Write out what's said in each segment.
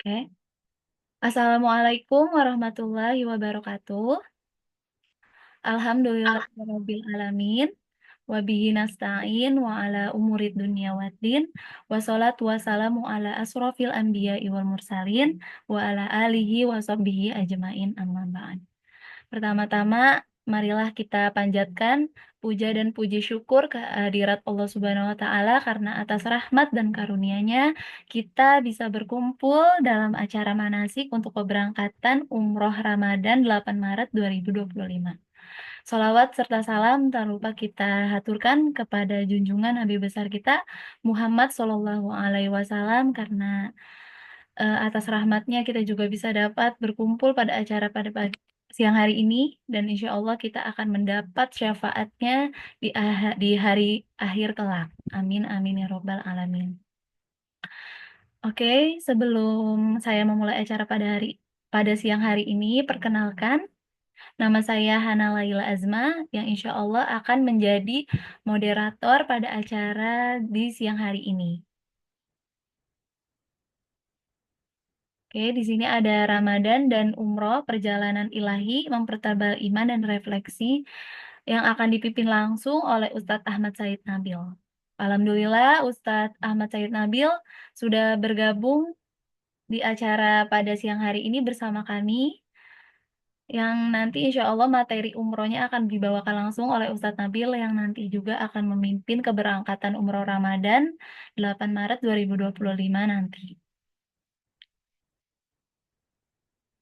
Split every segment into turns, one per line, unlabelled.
Oke. Assalamualaikum warahmatullahi wabarakatuh. Alhamdulillahirabbil alamin. Wa bihi nasta'in wa ala umurid dunya waddin. Wassalatu wassalamu ala asrofil anbiya'i wal mursalin wa ala alihi wa sahbihi ajmain amma ba'd. Pertama-tama, marilah kita panjatkan puja dan puji syukur kehadirat Allah Subhanahu wa Ta'ala karena atas rahmat dan karunia-Nya kita bisa berkumpul dalam acara manasik untuk keberangkatan Umroh Ramadan 8 Maret 2025. Salawat serta salam tak lupa kita haturkan kepada junjungan Nabi besar kita Muhammad Shallallahu Alaihi Wasallam karena atas rahmatnya kita juga bisa dapat berkumpul pada acara pada siang hari ini dan insya Allah kita akan mendapat syafaatnya di hari akhir kelak. Amin amin ya robbal alamin. Oke, sebelum saya memulai acara pada siang hari ini, perkenalkan nama saya Hana Laila Azma yang insya Allah akan menjadi moderator pada acara di siang hari ini. Oke, di sini ada Ramadan dan Umroh Perjalanan Ilahi Mempertebal Iman dan Refleksi yang akan dipimpin langsung oleh Ustadz Ahmad Said Nabil. Alhamdulillah Ustadz Ahmad Said Nabil sudah bergabung di acara pada siang hari ini bersama kami yang nanti insya Allah materi umrohnya akan dibawakan langsung oleh Ustadz Nabil yang nanti juga akan memimpin keberangkatan umroh Ramadan 8 Maret 2025 nanti.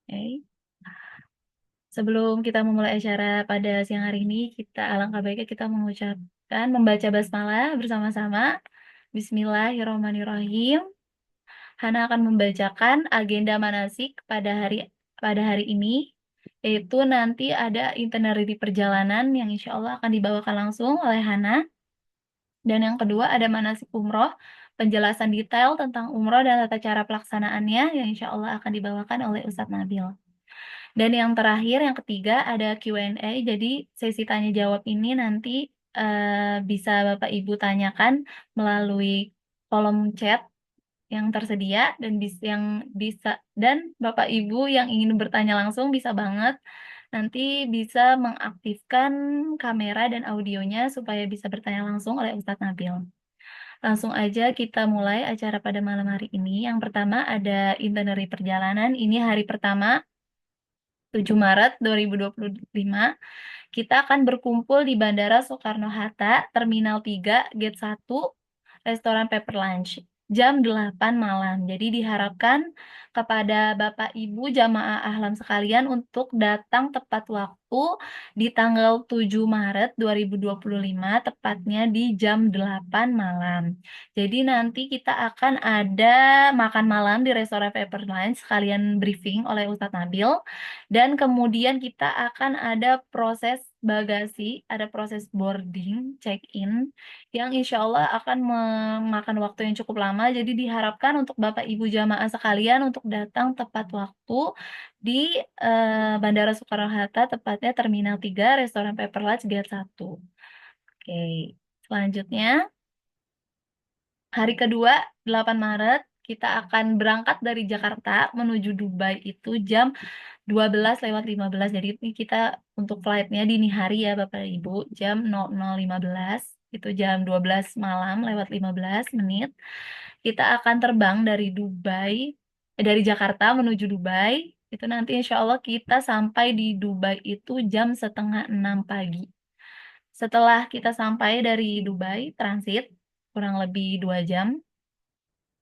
Oke. Sebelum kita memulai acara pada siang hari ini, alangkah baiknya kita membaca basmalah bersama-sama. Bismillahirrahmanirrahim. Hana akan membacakan agenda manasik pada hari ini, yaitu nanti ada itinerary perjalanan yang insya Allah akan dibawakan langsung oleh Hana. Dan yang kedua ada manasik umroh, penjelasan detail tentang umroh dan tata cara pelaksanaannya yang insya Allah akan dibawakan oleh Ustadz Nabil. Dan yang terakhir, yang ketiga, ada Q&A. Jadi sesi tanya jawab ini nanti bisa Bapak Ibu tanyakan melalui kolom chat yang tersedia dan Bapak Ibu yang ingin bertanya langsung bisa banget nanti bisa mengaktifkan kamera dan audionya supaya bisa bertanya langsung oleh Ustadz Nabil. Langsung aja kita mulai acara pada malam hari ini. Yang pertama ada itinerary perjalanan. Ini hari pertama 7 Maret 2025, kita akan berkumpul di Bandara Soekarno-Hatta, Terminal 3, Gate 1, Restoran Pepper Lunch, jam 8 malam. Jadi diharapkan kepada Bapak Ibu jamaah ahlam sekalian untuk datang tepat waktu di tanggal 7 Maret 2025, tepatnya di jam 8 malam. Jadi nanti kita akan ada makan malam di Restoran Pepper Lunch, sekalian briefing oleh Ustadz Nabil. Dan kemudian kita akan ada proses bagasi, ada proses boarding, check-in, yang insya Allah akan memakan waktu yang cukup lama. Jadi diharapkan untuk Bapak Ibu jamaah sekalian untuk datang tepat waktu di Bandara Soekarno-Hatta, tepatnya Terminal 3, Restoran Pepper Lunch, Gate 1. Oke, selanjutnya hari kedua, 8 Maret, kita akan berangkat dari Jakarta menuju Dubai itu jam 12:15. Jadi ini kita untuk flightnya dini hari ya Bapak Ibu, jam 00:15. Itu jam 12 malam lewat 15 menit. Kita akan terbang dari Jakarta menuju Dubai. Itu nanti insya Allah kita sampai di Dubai itu jam 5:30 pagi. Setelah kita sampai dari Dubai, transit kurang lebih 2 jam,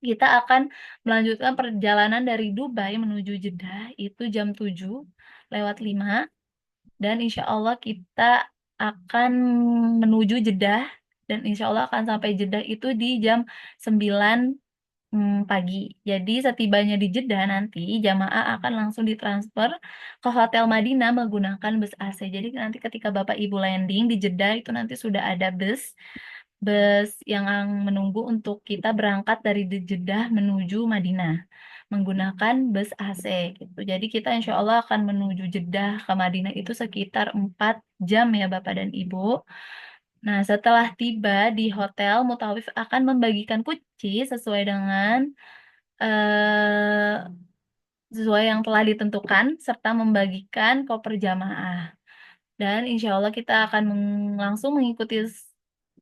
kita akan melanjutkan perjalanan dari Dubai menuju Jeddah itu jam 7:05 dan insya Allah kita akan menuju Jeddah dan insya Allah akan sampai Jeddah itu di jam 9 pagi. Jadi setibanya di Jeddah nanti jamaah akan langsung ditransfer ke Hotel Madinah menggunakan bus AC. Jadi nanti ketika Bapak Ibu landing di Jeddah itu nanti sudah ada bus yang menunggu untuk kita berangkat dari Jeddah menuju Madinah menggunakan bus AC gitu. Jadi kita insya Allah akan menuju Jeddah ke Madinah itu sekitar 4 jam ya Bapak dan Ibu. Nah, setelah tiba di hotel, Mutawif akan membagikan kunci sesuai dengan eh, sesuai yang telah ditentukan serta membagikan koper jamaah. Dan insya Allah kita akan langsung mengikuti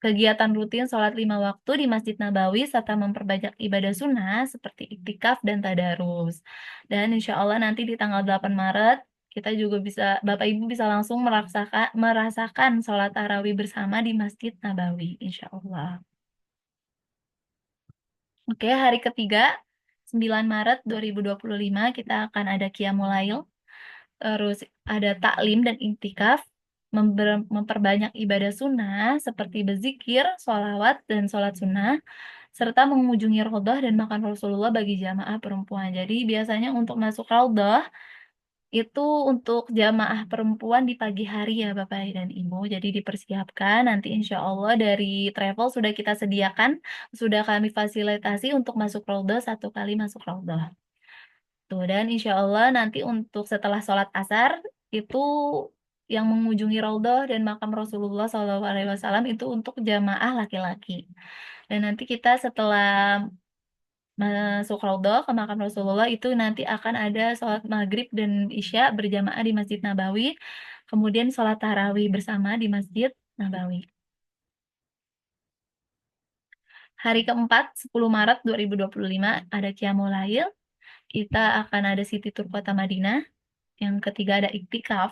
kegiatan rutin sholat 5 waktu di Masjid Nabawi serta memperbanyak ibadah sunnah seperti iktikaf dan tadarus. Dan insya Allah nanti di tanggal 8 Maret kita juga bisa, Bapak Ibu bisa langsung merasakan sholat tarawih bersama di Masjid Nabawi, insya Allah. Oke, hari ketiga, 9 Maret 2025 kita akan ada Qiyamul Lail. Terus ada taklim dan intikaf, memperbanyak ibadah sunnah seperti berzikir, sholawat, dan sholat sunnah, serta mengunjungi raudhah dan makan Rasulullah bagi jamaah perempuan. Jadi biasanya untuk masuk raudhah itu untuk jamaah perempuan di pagi hari ya Bapak dan Ibu. Jadi dipersiapkan nanti insya Allah dari travel sudah kita sediakan, sudah kami fasilitasi untuk masuk raudhah, 1 kali masuk raudhah. Tuh, dan insya Allah nanti untuk setelah sholat asar itu yang mengunjungi raudhah dan makam Rasulullah SAW itu untuk jamaah laki-laki. Dan nanti kita setelah masuk raudhah ke makam Rasulullah itu nanti akan ada sholat maghrib dan isya berjamaah di Masjid Nabawi, kemudian sholat tarawih bersama di Masjid Nabawi. Hari keempat, 10 Maret 2025 ada Qiyamul Lail. Kita akan ada City Tour Kota Madinah. Yang ketiga ada iktikaf,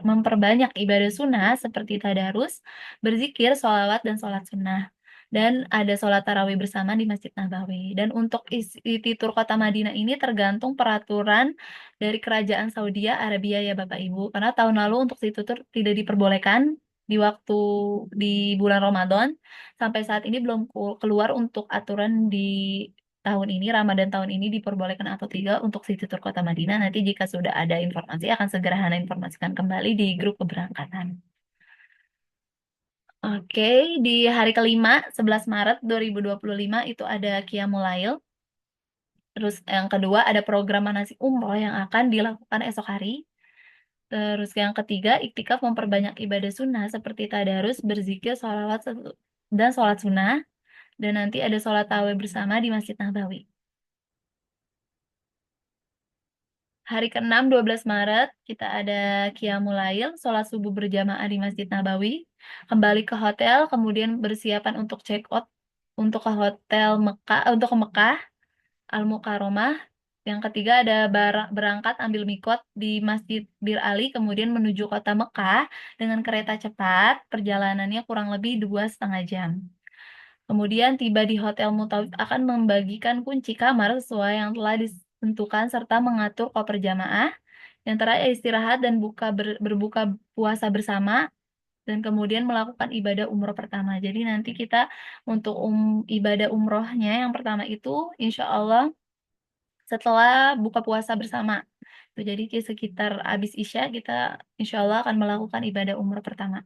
memperbanyak ibadah sunnah seperti tadarus, berzikir, sholawat, dan sholat sunnah. Dan ada sholat tarawih bersama di Masjid Nabawi. Dan untuk isi tur kota Madinah ini tergantung peraturan dari Kerajaan Saudi Arabia ya Bapak Ibu. Karena tahun lalu untuk situ tur tidak diperbolehkan di waktu di bulan Ramadan. Sampai saat ini belum keluar untuk aturan di tahun ini, Ramadan tahun ini diperbolehkan atau tidak untuk City Tour Kota Madinah. Nanti jika sudah ada informasi akan segera Hana informasikan kembali di grup keberangkatan. Oke, di hari kelima, 11 Maret 2025 itu ada Qiyamul Lail. Terus yang kedua ada program manasik umroh yang akan dilakukan esok hari. Terus yang ketiga, iktikaf memperbanyak ibadah sunnah seperti tadarus, berzikir, sholawat, dan sholat sunnah. Dan nanti ada sholat tarawih bersama di Masjid Nabawi. Hari ke-6, 12 Maret, kita ada Qiyamul Lail, sholat subuh berjamaah di Masjid Nabawi, kembali ke hotel, kemudian bersiapan untuk check out untuk ke hotel Mekah, untuk ke Mekah, Al-Mukarramah. Yang ketiga ada berangkat ambil mikot di Masjid Bir Ali, kemudian menuju kota Mekah dengan kereta cepat, perjalanannya kurang lebih 2,5 jam. Kemudian tiba di Hotel Mutawif akan membagikan kunci kamar sesuai yang telah ditentukan serta mengatur koper jamaah. Yang terakhir istirahat dan berbuka puasa bersama dan kemudian melakukan ibadah umroh pertama. Jadi nanti kita untuk ibadah umrohnya yang pertama itu insya Allah setelah buka puasa bersama. Jadi sekitar habis Isya kita insya Allah akan melakukan ibadah umroh pertama.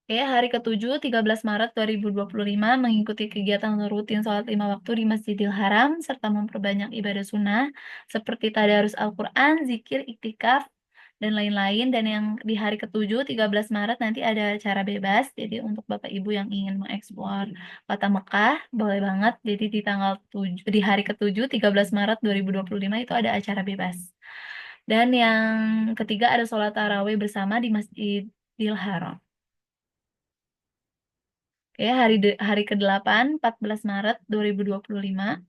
Oke, hari ke-7, 13 Maret 2025, mengikuti kegiatan rutin sholat 5 waktu di Masjidil Haram, serta memperbanyak ibadah sunnah, seperti tadarus Al-Quran, zikir, iktikaf, dan lain-lain. Dan yang di hari ke-7, 13 Maret, nanti ada acara bebas. Jadi untuk Bapak Ibu yang ingin mengeksplor kota Mekah, boleh banget. Jadi di tanggal 7, di hari ke-7, 13 Maret 2025, itu ada acara bebas. Dan yang ketiga ada sholat tarawih bersama di Masjidil Haram. Oke, hari ke-8, 14 Maret 2025,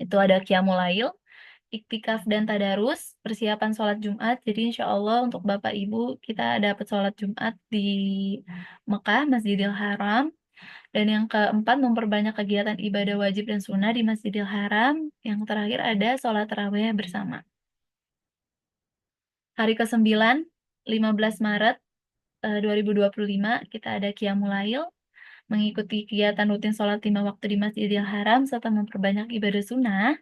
itu ada Qiyamul Lail, iktikaf dan tadarus, persiapan sholat Jumat. Jadi insya Allah untuk Bapak Ibu kita dapat sholat Jumat di Mekah, Masjidil Haram. Dan yang keempat, memperbanyak kegiatan ibadah wajib dan sunnah di Masjidil Haram. Yang terakhir ada sholat tarawih bersama. Hari ke-9, 15 Maret 2025, kita ada Qiyamul Lail, mengikuti kegiatan rutin sholat 5 waktu di Masjidil Haram serta memperbanyak ibadah sunnah.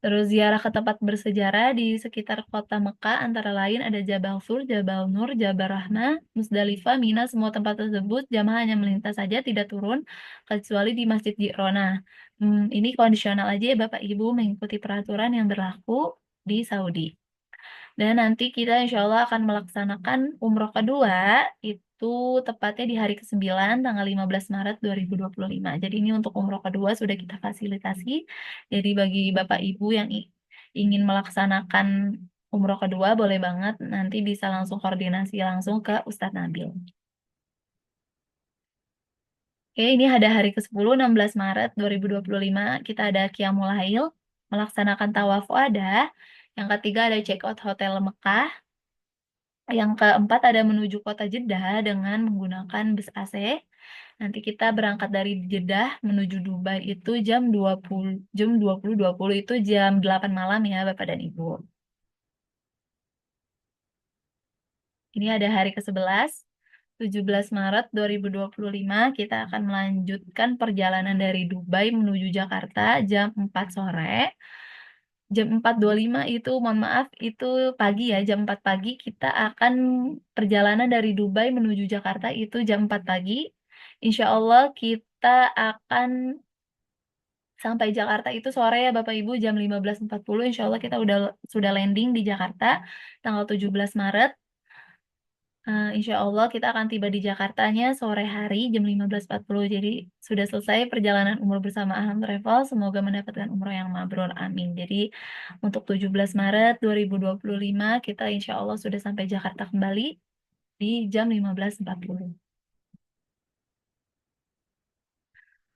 Terus ziarah ke tempat bersejarah di sekitar kota Mekah, antara lain ada Jabal Sur, Jabal Nur, Jabal Rahmah, Musdalifah, Mina. Semua tempat tersebut jamaah hanya melintas saja, tidak turun kecuali di Masjid Ji'rona. Ini kondisional aja ya Bapak Ibu, mengikuti peraturan yang berlaku di Saudi. Dan nanti kita insya Allah akan melaksanakan umroh kedua itu tepatnya di hari ke-9 tanggal 15 Maret 2025. Jadi ini untuk umroh kedua sudah kita fasilitasi. Jadi bagi Bapak Ibu yang ingin melaksanakan umroh kedua boleh banget nanti bisa langsung koordinasi langsung ke Ustadz Nabil. Oke, ini ada hari ke-10 16 Maret 2025 kita ada Qiyamul Lail, melaksanakan tawaf wadah. Yang ketiga ada check out hotel Mekah. Yang keempat ada menuju kota Jeddah dengan menggunakan bus AC. Nanti kita berangkat dari Jeddah menuju Dubai itu jam 20.20 itu jam 8 malam ya Bapak dan Ibu. Ini ada hari ke-11 17 Maret 2025 kita akan melanjutkan perjalanan dari Dubai menuju Jakarta jam 4 sore. Jam 4.25 itu, mohon maaf, itu pagi ya, jam 4 pagi kita akan perjalanan dari Dubai menuju Jakarta itu jam 4 pagi. Insya Allah kita akan sampai Jakarta itu sore ya Bapak Ibu jam 15.40. Insya Allah kita sudah landing di Jakarta tanggal 17 Maret. Insya Allah kita akan tiba di Jakartanya sore hari jam 15.40. Jadi sudah selesai perjalanan umroh bersama Ahlam Travel. Semoga mendapatkan umroh yang mabrur. Amin. Jadi untuk 17 Maret 2025 kita insya Allah sudah sampai Jakarta kembali di jam 15.40.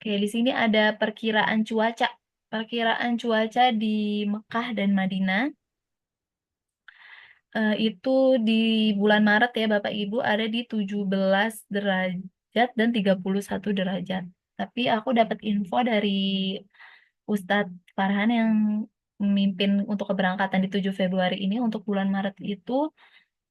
Oke, di sini ada perkiraan cuaca. Perkiraan cuaca di Mekah dan Madinah. Itu di bulan Maret ya Bapak Ibu ada di 17 derajat dan 31 derajat. Tapi aku dapat info dari Ustadz Farhan yang memimpin untuk keberangkatan di 7 Februari ini untuk bulan Maret itu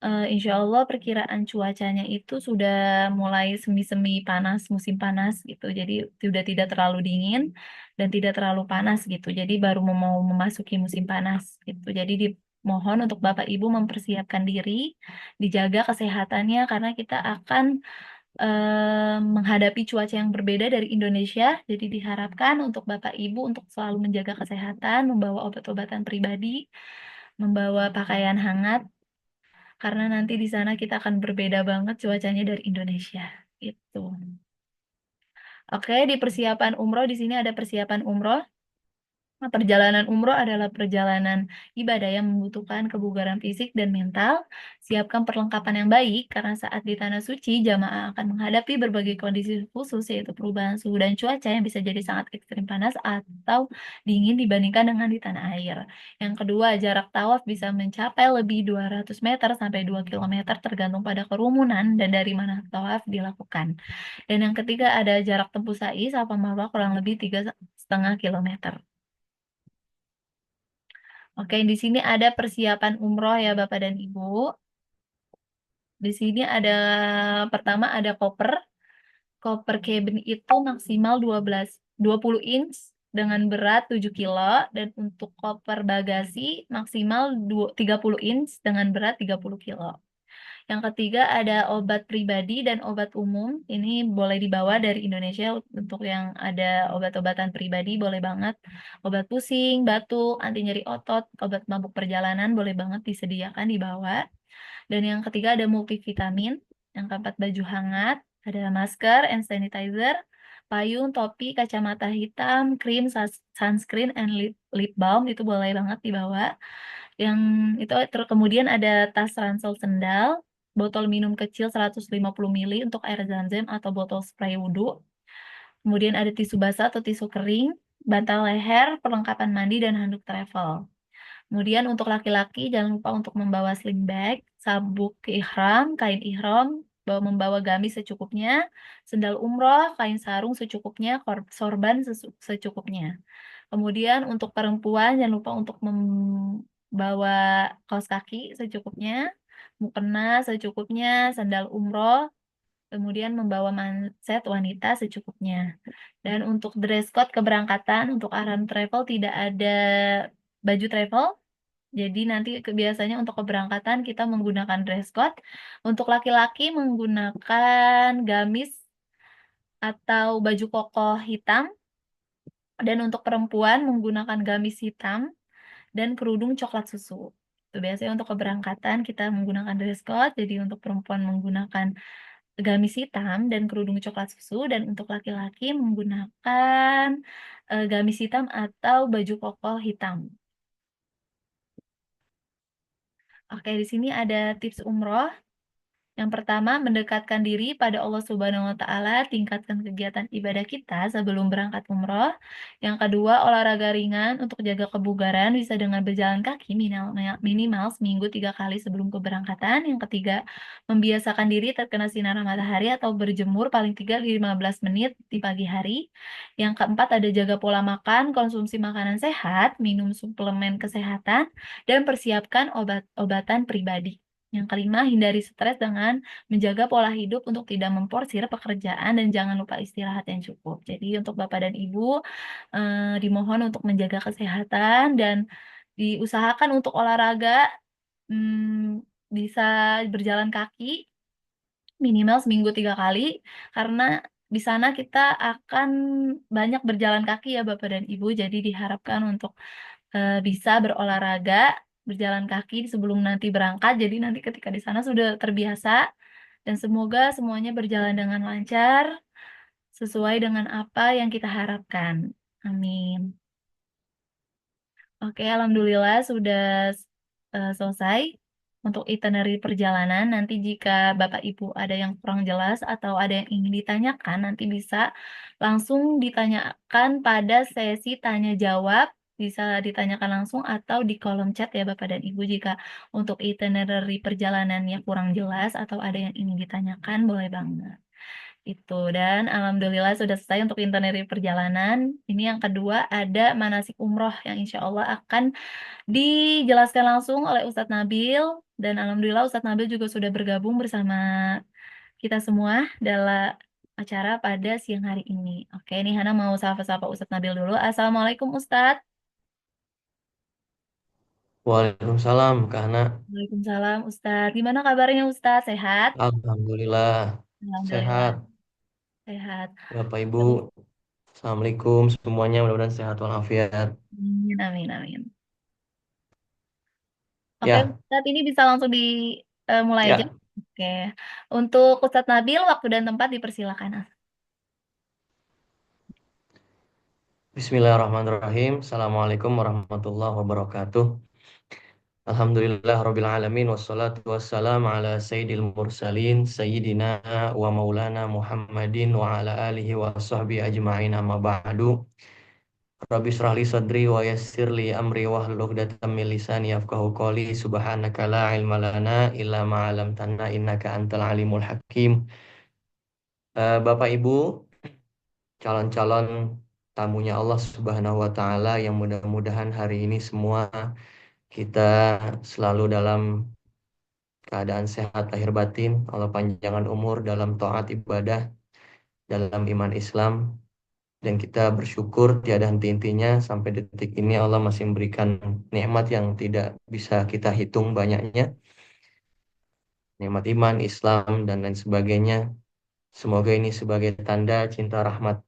insya Allah perkiraan cuacanya itu sudah mulai semi-semi panas, musim panas gitu. Jadi sudah tidak terlalu dingin dan tidak terlalu panas gitu. Jadi baru mau memasuki musim panas gitu. Jadi dimohon untuk Bapak Ibu mempersiapkan diri, dijaga kesehatannya karena kita akan menghadapi cuaca yang berbeda dari Indonesia. Jadi diharapkan untuk Bapak Ibu untuk selalu menjaga kesehatan, membawa obat-obatan pribadi, membawa pakaian hangat karena nanti di sana kita akan berbeda banget cuacanya dari Indonesia. Itu. Oke, di persiapan umroh di sini ada persiapan umroh. Perjalanan umroh adalah perjalanan ibadah yang membutuhkan kebugaran fisik dan mental. Siapkan perlengkapan yang baik karena saat di tanah suci jamaah akan menghadapi berbagai kondisi khusus yaitu perubahan suhu dan cuaca yang bisa jadi sangat ekstrim panas atau dingin dibandingkan dengan di tanah air. Yang kedua, jarak tawaf bisa mencapai lebih 200 meter sampai 2 kilometer tergantung pada kerumunan dan dari mana tawaf dilakukan. Dan yang ketiga ada jarak tempuh sa'i Safa Marwah kurang lebih 3,5 kilometer. Oke, di sini ada persiapan umroh ya Bapak dan Ibu. Di sini ada pertama ada koper. Koper cabin itu maksimal 20 inch dengan berat 7 kilo dan untuk koper bagasi maksimal 30 inch dengan berat 30 kilo. Yang ketiga ada obat pribadi dan obat umum. Ini boleh dibawa dari Indonesia untuk yang ada obat-obatan pribadi boleh banget. Obat pusing, batuk, anti nyeri otot, obat mabuk perjalanan boleh banget disediakan dibawa. Dan yang ketiga ada multivitamin. Yang keempat baju hangat, ada masker, hand sanitizer, payung, topi, kacamata hitam, krim, sunscreen, and lip balm itu boleh banget dibawa. Yang itu kemudian ada tas ransel sendal, botol minum kecil 150 ml untuk air zam-zam atau botol spray wudhu. Kemudian ada tisu basah atau tisu kering, bantal leher, perlengkapan mandi, dan handuk travel. Kemudian untuk laki-laki jangan lupa untuk membawa sling bag, sabuk ihram, kain ihram, membawa gamis secukupnya, sendal umroh, kain sarung secukupnya, sorban secukupnya. Kemudian untuk perempuan jangan lupa untuk membawa kaos kaki secukupnya, mukena secukupnya, sandal umroh, kemudian membawa manset wanita secukupnya. Dan untuk dress code keberangkatan untuk Ahram Travel tidak ada baju travel. Jadi nanti biasanya untuk keberangkatan kita menggunakan dress code. Untuk laki-laki menggunakan gamis atau baju koko hitam. Dan untuk perempuan menggunakan gamis hitam dan kerudung coklat susu. Itu biasanya untuk keberangkatan kita menggunakan dress code. Jadi untuk perempuan menggunakan gamis hitam dan kerudung coklat susu, dan untuk laki-laki menggunakan gamis hitam atau baju koko hitam. Oke, di sini ada tips umroh. Yang pertama, mendekatkan diri pada Allah Subhanahu wa Ta'ala, tingkatkan kegiatan ibadah kita sebelum berangkat umroh. Yang kedua, olahraga ringan untuk jaga kebugaran, bisa dengan berjalan kaki minimal seminggu 3 kali sebelum keberangkatan. Yang ketiga, membiasakan diri terkena sinar matahari atau berjemur paling 3 hingga 15 menit di pagi hari. Yang keempat, ada jaga pola makan, konsumsi makanan sehat, minum suplemen kesehatan, dan persiapkan obat-obatan pribadi. Yang kelima, hindari stres dengan menjaga pola hidup untuk tidak memforsir pekerjaan dan jangan lupa istirahat yang cukup. Jadi untuk Bapak dan Ibu dimohon untuk menjaga kesehatan dan diusahakan untuk olahraga, bisa berjalan kaki minimal seminggu 3 kali, karena di sana kita akan banyak berjalan kaki ya Bapak dan Ibu, jadi diharapkan untuk bisa berolahraga, berjalan kaki sebelum nanti berangkat, jadi nanti ketika di sana sudah terbiasa, dan semoga semuanya berjalan dengan lancar, sesuai dengan apa yang kita harapkan. Amin. Oke, alhamdulillah sudah selesai untuk itinerary perjalanan. Nanti jika Bapak Ibu ada yang kurang jelas atau ada yang ingin ditanyakan, nanti bisa langsung ditanyakan pada sesi tanya jawab. Bisa ditanyakan langsung atau di kolom chat ya Bapak dan Ibu, jika untuk itinerary perjalanannya kurang jelas atau ada yang ingin ditanyakan, boleh banget. Itu, dan alhamdulillah sudah selesai untuk itinerary perjalanan. Ini yang kedua, ada manasik umroh yang insya Allah akan dijelaskan langsung oleh Ustadz Nabil, dan alhamdulillah Ustadz Nabil juga sudah bergabung bersama kita semua dalam acara pada siang hari ini. Oke, ini Hana mau sapa-sapa Ustadz Nabil dulu. Assalamualaikum Ustadz.
Waalaikumsalam, Kak Hana.
Waalaikumsalam Ustadz. Gimana kabarnya Ustadz? Sehat?
Alhamdulillah,
Alhamdulillah
sehat.
sehat.
Bapak Ibu, Assalamualaikum semuanya. Mudah-mudahan sehat walafiat.
Amin, amin, amin. Oke,
Ya,
Ustadz, ini bisa langsung dimulai aja.
ya.
Oke, untuk Ustadz Nabil, waktu dan tempat dipersilakan.
Bismillahirrahmanirrahim. Assalamualaikum warahmatullahi wabarakatuh. Alhamdulillah Rabbil Alamin. Wassalatu wassalamu ala sayyidil mursalin. Sayyidina wa maulana Muhammadin wa ala alihi wa sahbihi ajma'in amma ba'du. Rabbi shrah li sadri wa yassir li amri wahlul 'uqdatam min lisani yafqahu qawli subhanaka la ilma lana illa ma 'allamtana innaka antal alimul hakim. Bapak Ibu, calon-calon tamunya Allah Subhanahu wa taala yang mudah-mudahan hari ini semua kita selalu dalam keadaan sehat lahir batin, Allah panjangkan umur dalam taat ibadah, dalam iman Islam, dan kita bersyukur tiada henti-hentinya sampai detik ini Allah masih memberikan nikmat yang tidak bisa kita hitung banyaknya, nikmat iman, Islam, dan lain sebagainya. Semoga ini sebagai tanda cinta rahmat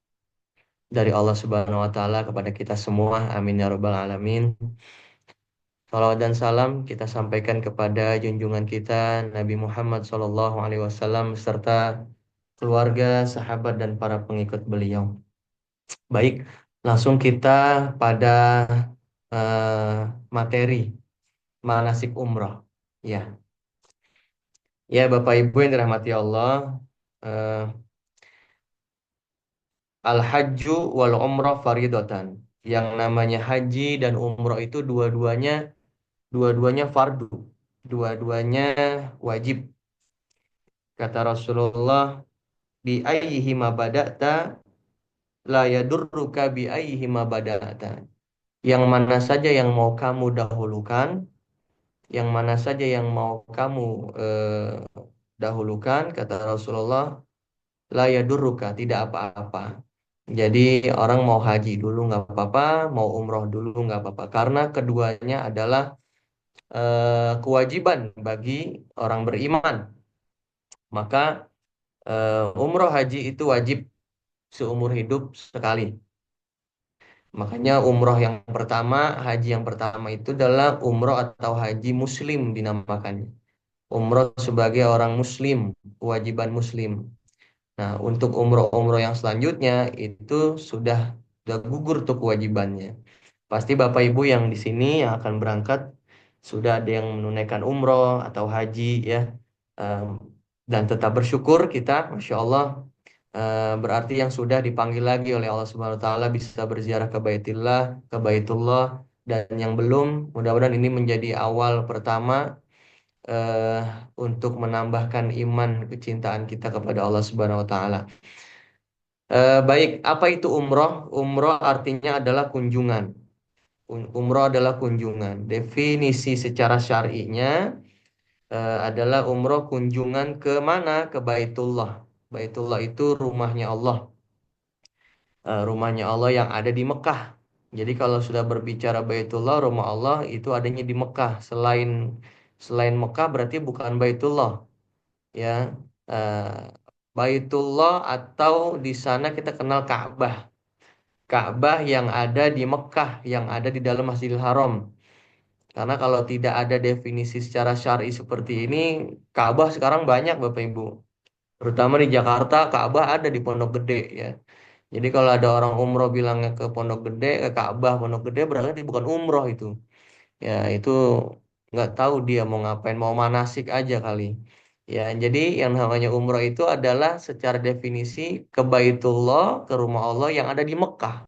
dari Allah Subhanahu wa taala kepada kita semua. Amin ya rabbal alamin. Salawat dan salam kita sampaikan kepada junjungan kita Nabi Muhammad SAW serta keluarga, sahabat dan para pengikut beliau. Baik, langsung kita pada materi manasik umroh. Ya, ya Bapak Ibu yang dirahmati Allah, eh, al-hajju wal umroh faridotan. Yang namanya haji dan umroh itu dua-duanya fardu, dua-duanya wajib. Kata Rasulullah, bi ayyihi ma bada'ta la yadurruka bi ayyihi ma bada'ta. Yang mana saja yang mau kamu dahulukan, yang mana saja yang mau kamu dahulukan, kata Rasulullah, la yadurruka, tidak apa-apa. Jadi orang mau haji dulu nggak apa-apa, mau umroh dulu nggak apa-apa, karena keduanya adalah kewajiban bagi orang beriman. Maka umroh haji itu wajib seumur hidup sekali. Makanya umroh yang pertama, haji yang pertama itu adalah umroh atau haji muslim dinamakannya. umroh sebagai orang muslim, kewajiban muslim. Nah, untuk umroh-umroh yang selanjutnya itu sudah gugur tuh kewajibannya. Pasti Bapak Ibu yang di sini yang akan berangkat sudah ada yang menunaikan umroh atau haji ya. Em, dan tetap bersyukur kita, Masya Allah, berarti yang sudah dipanggil lagi oleh Allah Subhanahu Wa Taala bisa berziarah ke Baitullah, dan yang belum, mudah-mudahan ini menjadi awal pertama eh, untuk menambahkan iman kecintaan kita kepada Allah Subhanahu Wa Taala. Baik, apa itu umroh? Umroh artinya adalah kunjungan. Umroh adalah kunjungan. Definisi secara syar'inya adalah umroh kunjungan ke mana? Ke Baitullah. Baitullah itu rumahnya Allah. Rumahnya Allah yang ada di Mekah. Jadi kalau sudah berbicara Baitullah, rumah Allah itu adanya di Mekah. Selain Mekah berarti bukan Baitullah, ya. Eh, Baitullah atau di sana kita kenal Ka'bah. Ka'bah yang ada di Mekah, yang ada di dalam Masjidil Haram. Karena kalau tidak ada definisi secara syar'i seperti ini, Ka'bah sekarang banyak Bapak Ibu. Terutama di Jakarta, Ka'bah ada di Pondok Gede ya. Jadi kalau ada orang umroh bilangnya ke Pondok Gede, ke Ka'bah Pondok Gede, berarti bukan umroh itu. Ya itu nggak tahu dia mau ngapain, mau manasik aja kali. Ya, jadi yang namanya umroh itu adalah secara definisi ke Baitullah, ke rumah Allah yang ada di Mekah.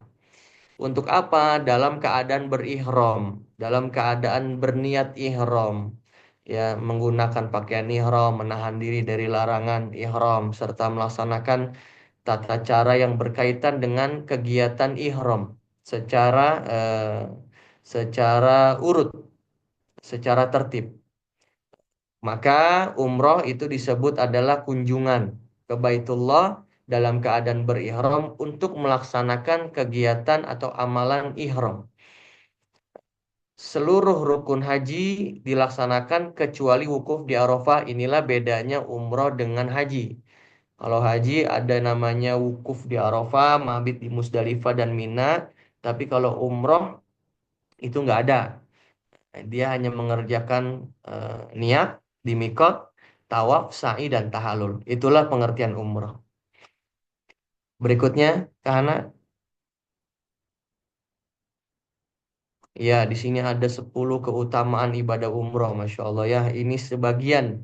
Untuk apa? Dalam keadaan berihram, dalam keadaan berniat ihram, ya menggunakan pakaian ihram, menahan diri dari larangan ihram, serta melaksanakan tata cara yang berkaitan dengan kegiatan ihram secara eh, secara urut, secara tertib. Maka umroh itu disebut adalah kunjungan ke Baitullah dalam keadaan berihram untuk melaksanakan kegiatan atau amalan ihram. Seluruh rukun haji dilaksanakan kecuali wukuf di Arafah. Inilah bedanya umroh dengan haji. Kalau haji ada namanya wukuf di Arafah, mabit di Musdalifah dan Mina. Tapi kalau umroh itu nggak ada. Dia hanya mengerjakan niat di mikot, tawaf, sa'i, dan tahalul. Itulah pengertian umroh. Berikutnya, karena ya di sini ada 10 keutamaan ibadah umroh, Masya Allah ya. Ini sebagian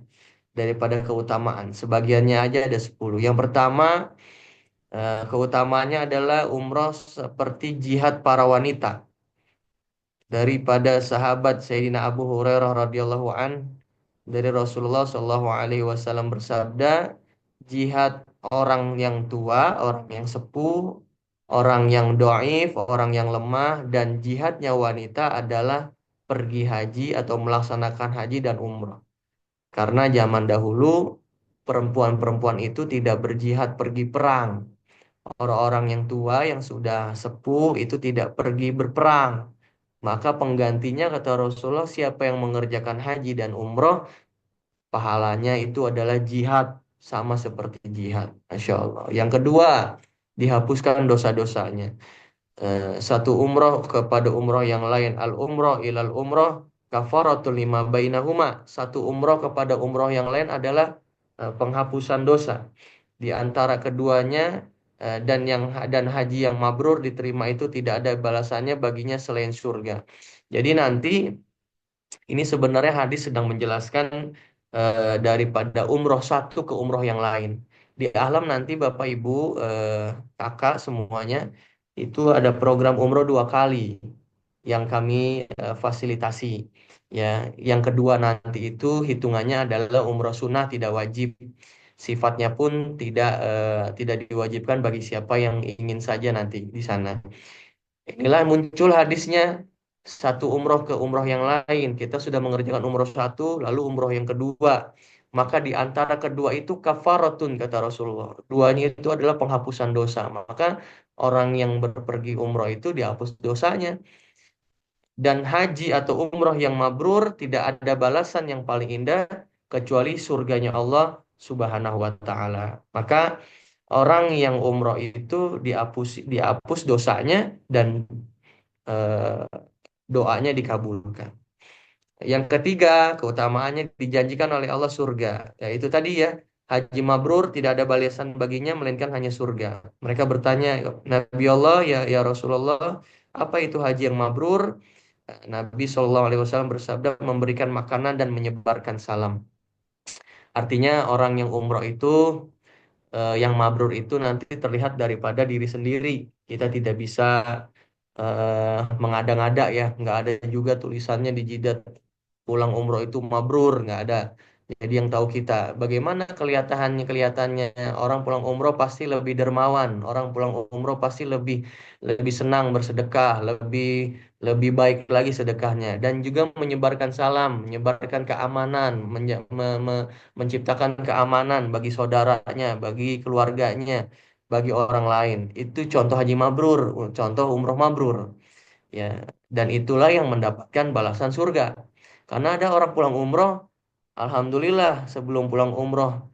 daripada keutamaan. Sebagiannya aja ada 10. Yang pertama, keutamaannya adalah umroh seperti jihad para wanita. Daripada sahabat Sayyidina Abu Hurairah radhiyallahu an, dari Rasulullah Shallallahu alaihi wasallam bersabda, jihad orang yang tua, orang yang sepuh, orang yang doif, orang yang lemah, dan jihadnya wanita adalah pergi haji atau melaksanakan haji dan umrah. Karena zaman dahulu perempuan-perempuan itu tidak berjihad pergi perang. Orang-orang yang tua yang sudah sepuh itu tidak pergi berperang. Maka penggantinya kata Rasulullah, siapa yang mengerjakan haji dan umroh, pahalanya itu adalah jihad, sama seperti jihad. Masya Allah. Yang kedua, dihapuskan dosa-dosanya. Satu umroh kepada umroh yang lain, al umroh ilal umroh kafaratul lima bainahuma. Satu umroh kepada umroh yang lain adalah penghapusan dosa di antara keduanya, dan haji yang mabrur diterima itu tidak ada balasannya baginya selain surga. Jadi nanti ini sebenarnya hadis sedang menjelaskan daripada umroh satu ke umroh yang lain. Di alam nanti Bapak Ibu, kakak semuanya itu ada program umroh 2 kali yang kami fasilitasi. Ya, yang kedua nanti itu hitungannya adalah umroh sunnah tidak wajib. Sifatnya pun tidak diwajibkan bagi siapa yang ingin saja nanti di sana. Inilah muncul hadisnya, satu umroh ke umroh yang lain. Kita sudah mengerjakan umroh satu, lalu umroh yang kedua. Maka di antara kedua itu kafaratun kata Rasulullah. Duanya itu adalah penghapusan dosa. Maka orang yang berpergi umroh itu dihapus dosanya. Dan haji atau umroh yang mabrur tidak ada balasan yang paling indah kecuali surganya Allah Subhanahu wa taala. Maka orang yang umroh itu dihapus dosanya dan eh, doanya dikabulkan. Yang ketiga, keutamaannya dijanjikan oleh Allah surga. Ya itu tadi ya, haji mabrur tidak ada balasan baginya melainkan hanya surga. Mereka bertanya, Nabi Allah, ya Rasulullah, apa itu haji yang mabrur? Nabi SAW bersabda memberikan makanan dan menyebarkan salam. Artinya orang yang umroh itu yang mabrur itu nanti terlihat daripada diri sendiri. Kita tidak bisa mengada-ngada ya, nggak ada juga tulisannya di jidat pulang umroh itu mabrur, nggak ada. Jadi yang tahu kita, bagaimana kelihatannya orang pulang umroh pasti lebih dermawan, orang pulang umroh pasti lebih lebih senang bersedekah, lebih lebih baik lagi sedekahnya, dan juga menyebarkan salam, menyebarkan keamanan, menciptakan keamanan bagi saudaranya, bagi keluarganya, bagi orang lain. Itu contoh haji mabrur, contoh umroh mabrur. Ya, dan itulah yang mendapatkan balasan surga. Karena ada orang pulang umroh, alhamdulillah sebelum pulang umroh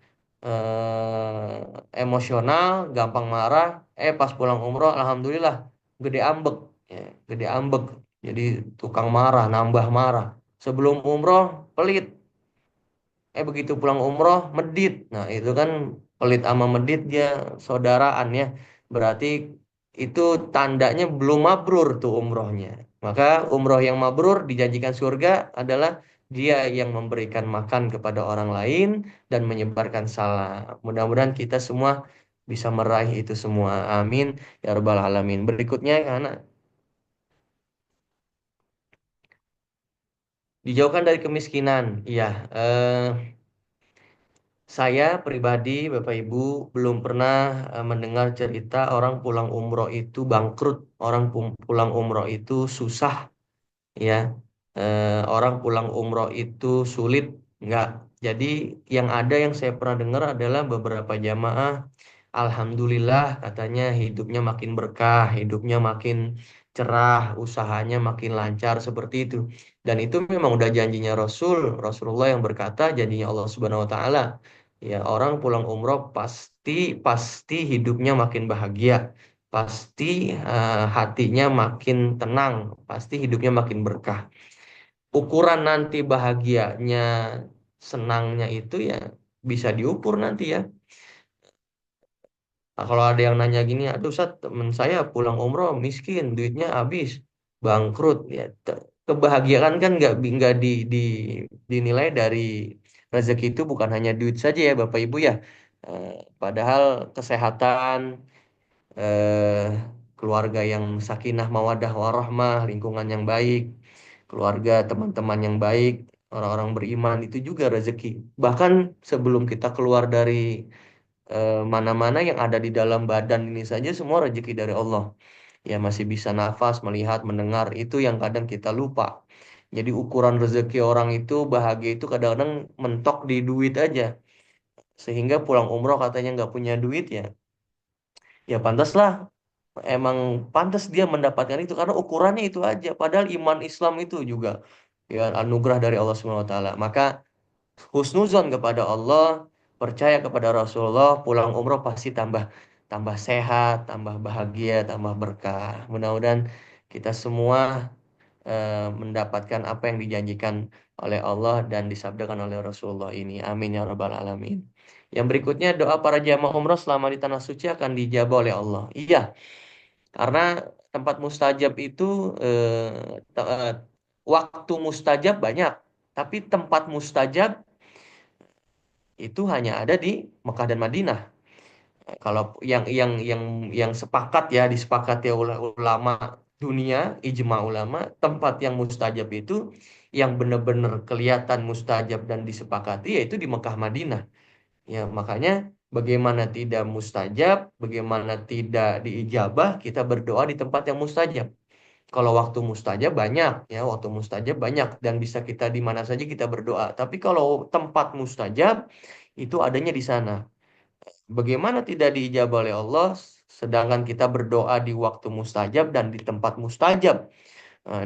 emosional, gampang marah, pas pulang umroh, alhamdulillah gede ambek, ya, gede ambek. Jadi tukang marah, nambah marah. Sebelum umroh pelit, begitu pulang umroh medit. Nah itu kan pelit sama medit dia saudaraan ya. Berarti itu tandanya belum mabrur tuh umrohnya. Maka umroh yang mabrur dijanjikan surga adalah dia yang memberikan makan kepada orang lain dan menyebarkan salam. Mudah-mudahan kita semua bisa meraih itu semua. Amin ya rabbal alamin. Berikutnya karena dijauhkan dari kemiskinan. Iya, saya pribadi, Bapak Ibu, belum pernah mendengar cerita orang pulang umroh itu bangkrut, orang pulang umroh itu susah, ya. Orang pulang umroh itu sulit, enggak. Jadi yang ada yang saya pernah dengar adalah beberapa jamaah, alhamdulillah katanya hidupnya makin berkah, hidupnya makin cerah, usahanya makin lancar seperti itu. Dan itu memang udah janjinya Rasulullah yang berkata, janjinya Allah Subhanahu Wa Taala. Ya, orang pulang umroh pasti pasti hidupnya makin bahagia, pasti hatinya makin tenang, pasti hidupnya makin berkah. Ukuran nanti bahagianya, senangnya itu ya bisa diukur nanti ya. Nah, kalau ada yang nanya gini, aduh Ustaz, temen saya pulang umroh miskin, duitnya habis, bangkrut, ya kebahagiaan kan nggak dinilai dari rezeki itu bukan hanya duit saja ya Bapak Ibu ya. Eh, Padahal kesehatan, eh, keluarga yang sakinah mawadah warahmah, lingkungan yang baik, keluarga teman-teman yang baik, orang-orang beriman itu juga rezeki. Bahkan sebelum kita keluar dari mana-mana yang ada di dalam badan ini saja semua rezeki dari Allah. Ya masih bisa nafas, melihat, mendengar itu yang kadang kita lupa. Jadi ukuran rezeki orang itu bahagia itu kadang-kadang mentok di duit aja. Sehingga pulang umroh katanya nggak punya duit ya. Ya pantaslah, emang pantas dia mendapatkan itu karena ukurannya itu aja. Padahal iman Islam itu juga ya anugerah dari Allah Subhanahu Wa Taala. Maka husnuzon kepada Allah, percaya kepada Rasulullah, pulang umroh pasti tambah tambah sehat, tambah bahagia, tambah berkah. Mudah-mudahan kita semua mendapatkan apa yang dijanjikan oleh Allah dan disabdakan oleh Rasulullah ini. Amin ya rabbal alamin. Yang berikutnya doa para jamaah umroh selama di tanah suci akan dijabah oleh Allah. Iya, karena tempat mustajab itu waktu mustajab banyak, tapi tempat mustajab itu hanya ada di Mekah dan Madinah. Kalau yang sepakat ya disepakati oleh ulama dunia, ijma ulama, tempat yang mustajab itu yang benar-benar kelihatan mustajab dan disepakati yaitu di Mekah Madinah. Ya, makanya bagaimana tidak mustajab, bagaimana tidak diijabah, kita berdoa di tempat yang mustajab. Kalau waktu mustajab banyak, ya waktu mustajab banyak dan bisa kita di mana saja kita berdoa. Tapi kalau tempat mustajab itu adanya di sana. Bagaimana tidak diijabah oleh Allah, sedangkan kita berdoa di waktu mustajab dan di tempat mustajab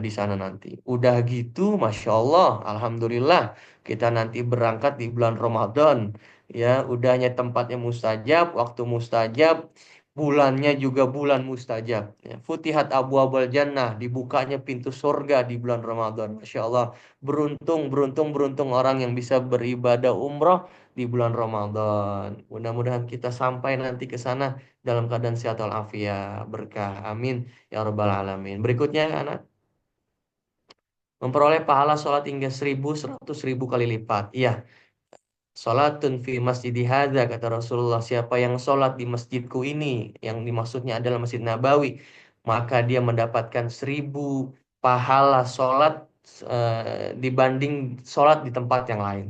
di sana nanti. Udah gitu, masya Allah, alhamdulillah kita nanti berangkat di bulan Ramadan, ya udahnya tempatnya mustajab, waktu mustajab, Bulannya juga bulan mustajab. Ya, Futihat abwabul jannah, dibukanya pintu surga di bulan Ramadan. Masya Allah, beruntung, beruntung, beruntung orang yang bisa beribadah umroh di bulan Ramadan. Mudah-mudahan kita sampai nanti ke sana dalam keadaan sehat walafiat, berkah. Amin ya rabbal alamin. Berikutnya, anak memperoleh pahala sholat hingga 1.000 kali lipat. Iya, Salatun fi masjidi hadza, kata Rasulullah, siapa yang sholat di masjidku ini, yang dimaksudnya adalah Masjid Nabawi, maka dia mendapatkan 1.000 pahala sholat dibanding sholat di tempat yang lain.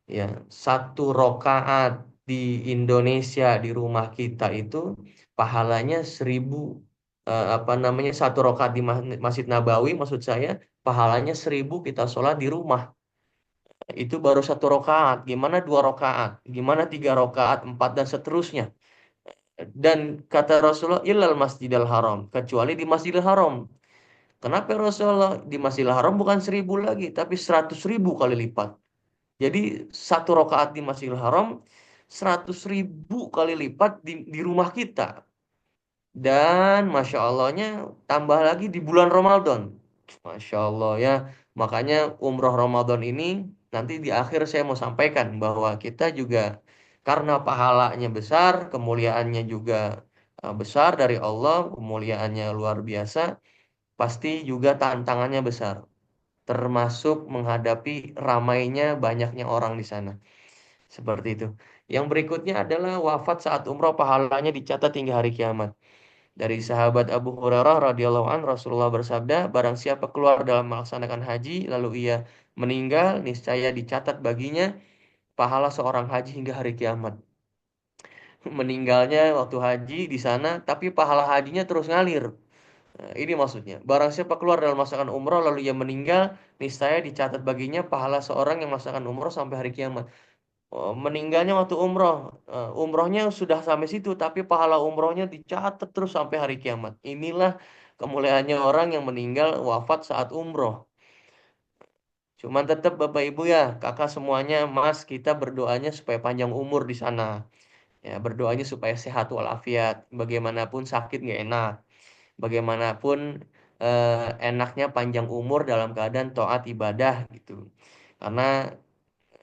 Ya, satu rokaat di Indonesia di rumah kita itu pahalanya 1.000, apa namanya, satu rokaat di Masjid Nabawi, maksud saya pahalanya 1.000 kita sholat di rumah. Itu baru satu rokaat. Gimana dua rokaat? Gimana tiga rokaat, empat dan seterusnya? Dan kata Rasulullah, ilal masjidil haram, kecuali di Masjidil Haram. Kenapa Rasulullah di Masjidil Haram bukan 1.000 lagi, tapi 100.000 kali lipat. Jadi satu rokaat di Masjidil Haram 100.000 kali lipat di rumah kita. Dan Masya Allahnya tambah lagi di bulan Ramadan. Masya Allah ya. Makanya umroh Ramadan ini nanti di akhir saya mau sampaikan bahwa kita juga karena pahalanya besar, kemuliaannya juga besar dari Allah, kemuliaannya luar biasa, pasti juga tantangannya besar. Termasuk menghadapi ramainya banyaknya orang di sana. Seperti itu. Yang berikutnya adalah wafat saat umroh, pahalanya dicatat hingga hari kiamat. Dari sahabat Abu Hurairah radhiyallahu an, Rasulullah bersabda, barang siapa keluar dalam melaksanakan haji lalu ia meninggal, niscaya dicatat baginya pahala seorang haji hingga hari kiamat. Meninggalnya waktu haji di sana, tapi pahala hajinya terus ngalir. Nah, ini maksudnya. Barang siapa keluar dalam melaksanakan umroh lalu ia meninggal, niscaya dicatat baginya pahala seorang yang melaksanakan umroh sampai hari kiamat. Oh, meninggalnya waktu umroh. Umrohnya sudah sampai situ, tapi pahala umrohnya dicatat terus sampai hari kiamat. Inilah kemuliaannya orang yang meninggal wafat saat umroh. Cuman tetap Bapak Ibu ya, kakak semuanya, Mas, kita berdoanya supaya panjang umur di sana. Ya, berdoanya supaya sehat walafiat. Bagaimanapun sakit nggak enak. Bagaimanapun enaknya panjang umur dalam keadaan taat ibadah gitu. Karena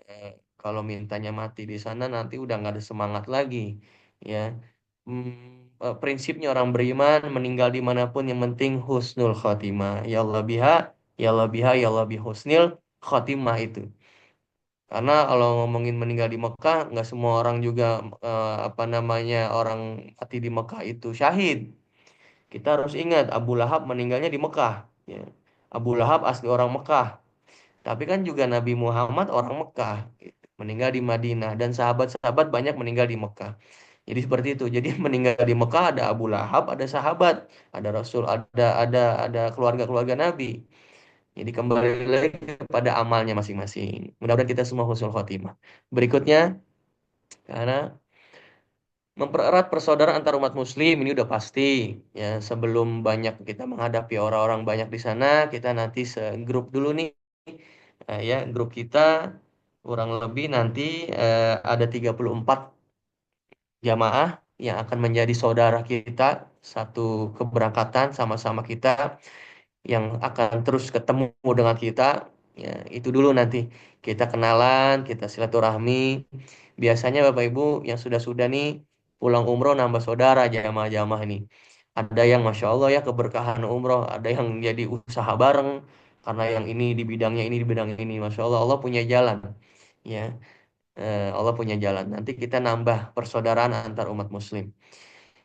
eh, kalau mintanya mati di sana nanti udah nggak ada semangat lagi, ya. Prinsipnya orang beriman meninggal dimanapun yang penting husnul khotimah. Ya Allah biha, ya Allah biha, ya Allah bihusnil khotimah itu. Karena kalau ngomongin meninggal di Mekah, nggak semua orang juga apa namanya, orang mati di Mekah itu syahid. Kita harus ingat Abu Lahab meninggalnya di Mekah. Ya. Abu Lahab asli orang Mekah. Tapi kan juga Nabi Muhammad orang Mekah, gitu. Meninggal di Madinah dan sahabat-sahabat banyak meninggal di Mekah. Jadi seperti itu. Jadi meninggal di Mekah ada Abu Lahab, ada sahabat, ada Rasul, ada keluarga-keluarga Nabi. Jadi kembali lagi kepada amalnya masing-masing. Mudah-mudahan kita semua husnul khotimah. Berikutnya, karena mempererat persaudaraan antar umat muslim ini udah pasti, ya. Sebelum banyak kita menghadapi orang-orang banyak di sana, kita nanti segrup dulu nih. Ya, grup kita kurang lebih nanti ada 34 jamaah yang akan menjadi saudara kita, satu keberangkatan sama-sama kita, yang akan terus ketemu dengan kita. Ya, itu dulu nanti kita kenalan, kita silaturahmi. Biasanya Bapak Ibu yang sudah-sudah nih pulang umroh nambah saudara jamaah-jamaah ini. Ada yang Masya Allah ya keberkahan umroh, ada yang jadi usaha bareng karena yang ini di bidangnya ini, di bidang ini. Masya Allah, Allah punya jalan. Ya, Allah punya jalan. Nanti kita nambah persaudaraan antar umat Muslim.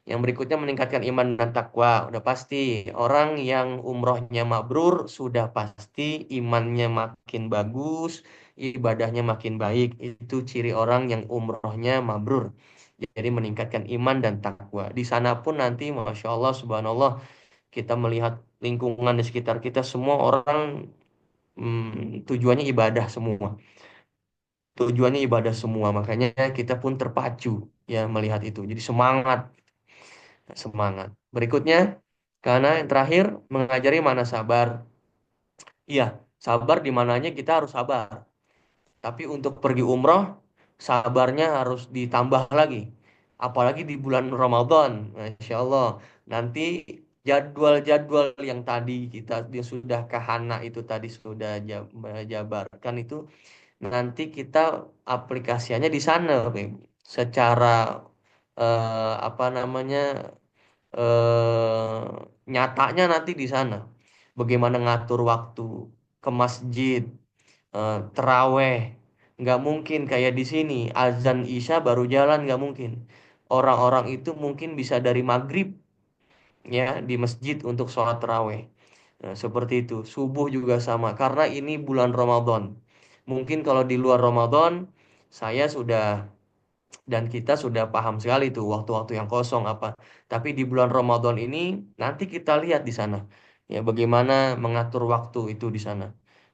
Yang berikutnya meningkatkan iman dan takwa. Udah pasti orang yang umrohnya mabrur sudah pasti imannya makin bagus, ibadahnya makin baik. Itu ciri orang yang umrohnya mabrur. Jadi meningkatkan iman dan takwa. Di sana pun nanti, Masya Allah, Subhanallah, kita melihat lingkungan di sekitar kita semua orang tujuannya ibadah semua. Tujuannya ibadah semua. Makanya kita pun terpacu ya melihat itu. Jadi semangat, semangat. Berikutnya, karena yang terakhir mengajari mana sabar. Iya, sabar di mananya kita harus sabar. Tapi untuk pergi umroh, sabarnya harus ditambah lagi. apalagi di bulan Ramadan, Masya Allah. Nanti jadwal-jadwal yang tadi kita yang sudah kahana itu tadi sudah jabarkan itu, nanti kita aplikasiannya di sana, Bapak Ibu. Secara apa namanya nyatanya nanti di sana. Bagaimana ngatur waktu ke masjid, teraweh, nggak mungkin kayak di sini azan isya baru jalan, nggak mungkin. Orang-orang itu mungkin bisa dari maghrib ya di masjid untuk sholat teraweh. Nah, seperti itu. Subuh juga sama karena ini bulan Ramadan. Mungkin kalau di luar Ramadan saya sudah dan kita sudah paham sekali tuh waktu-waktu yang kosong apa. Tapi di bulan Ramadan ini nanti kita lihat di sana ya bagaimana mengatur waktu itu di sana.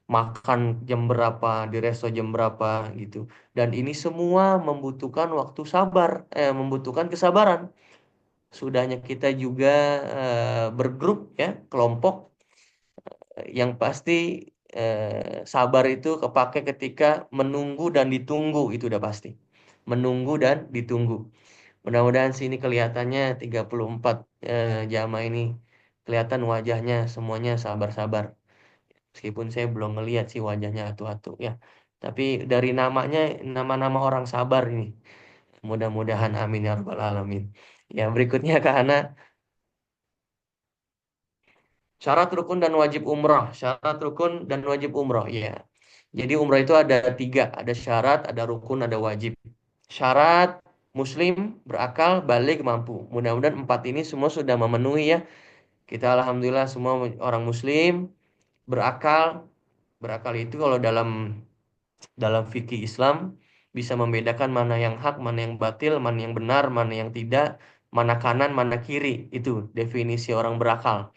Makan jam berapa, di resto jam berapa gitu. Dan ini semua membutuhkan waktu sabar, membutuhkan kesabaran. Sudahnya kita juga bergrup ya, kelompok yang pasti sabar itu kepake ketika menunggu dan ditunggu itu udah pasti. Menunggu dan ditunggu. Mudah-mudahan sini kelihatannya 34 jamaah ini kelihatan wajahnya semuanya sabar-sabar. Meskipun saya belum ngelihat sih wajahnya atu-atu ya. Tapi dari namanya nama-nama orang sabar ini. Mudah-mudahan amin ya rabbal alamin. Ya, berikutnya Kak Hana, syarat rukun dan wajib umrah. Syarat rukun dan wajib umrah. Ya. Jadi umrah itu ada tiga. Ada syarat, ada rukun, ada wajib. Syarat muslim, berakal, balik, mampu. Mudah-mudahan empat ini semua sudah memenuhi ya. Kita alhamdulillah semua orang muslim, berakal. Berakal itu kalau dalam fikih Islam bisa membedakan mana yang hak, mana yang batil, mana yang benar, mana yang tidak, mana kanan, mana kiri. Itu definisi orang berakal.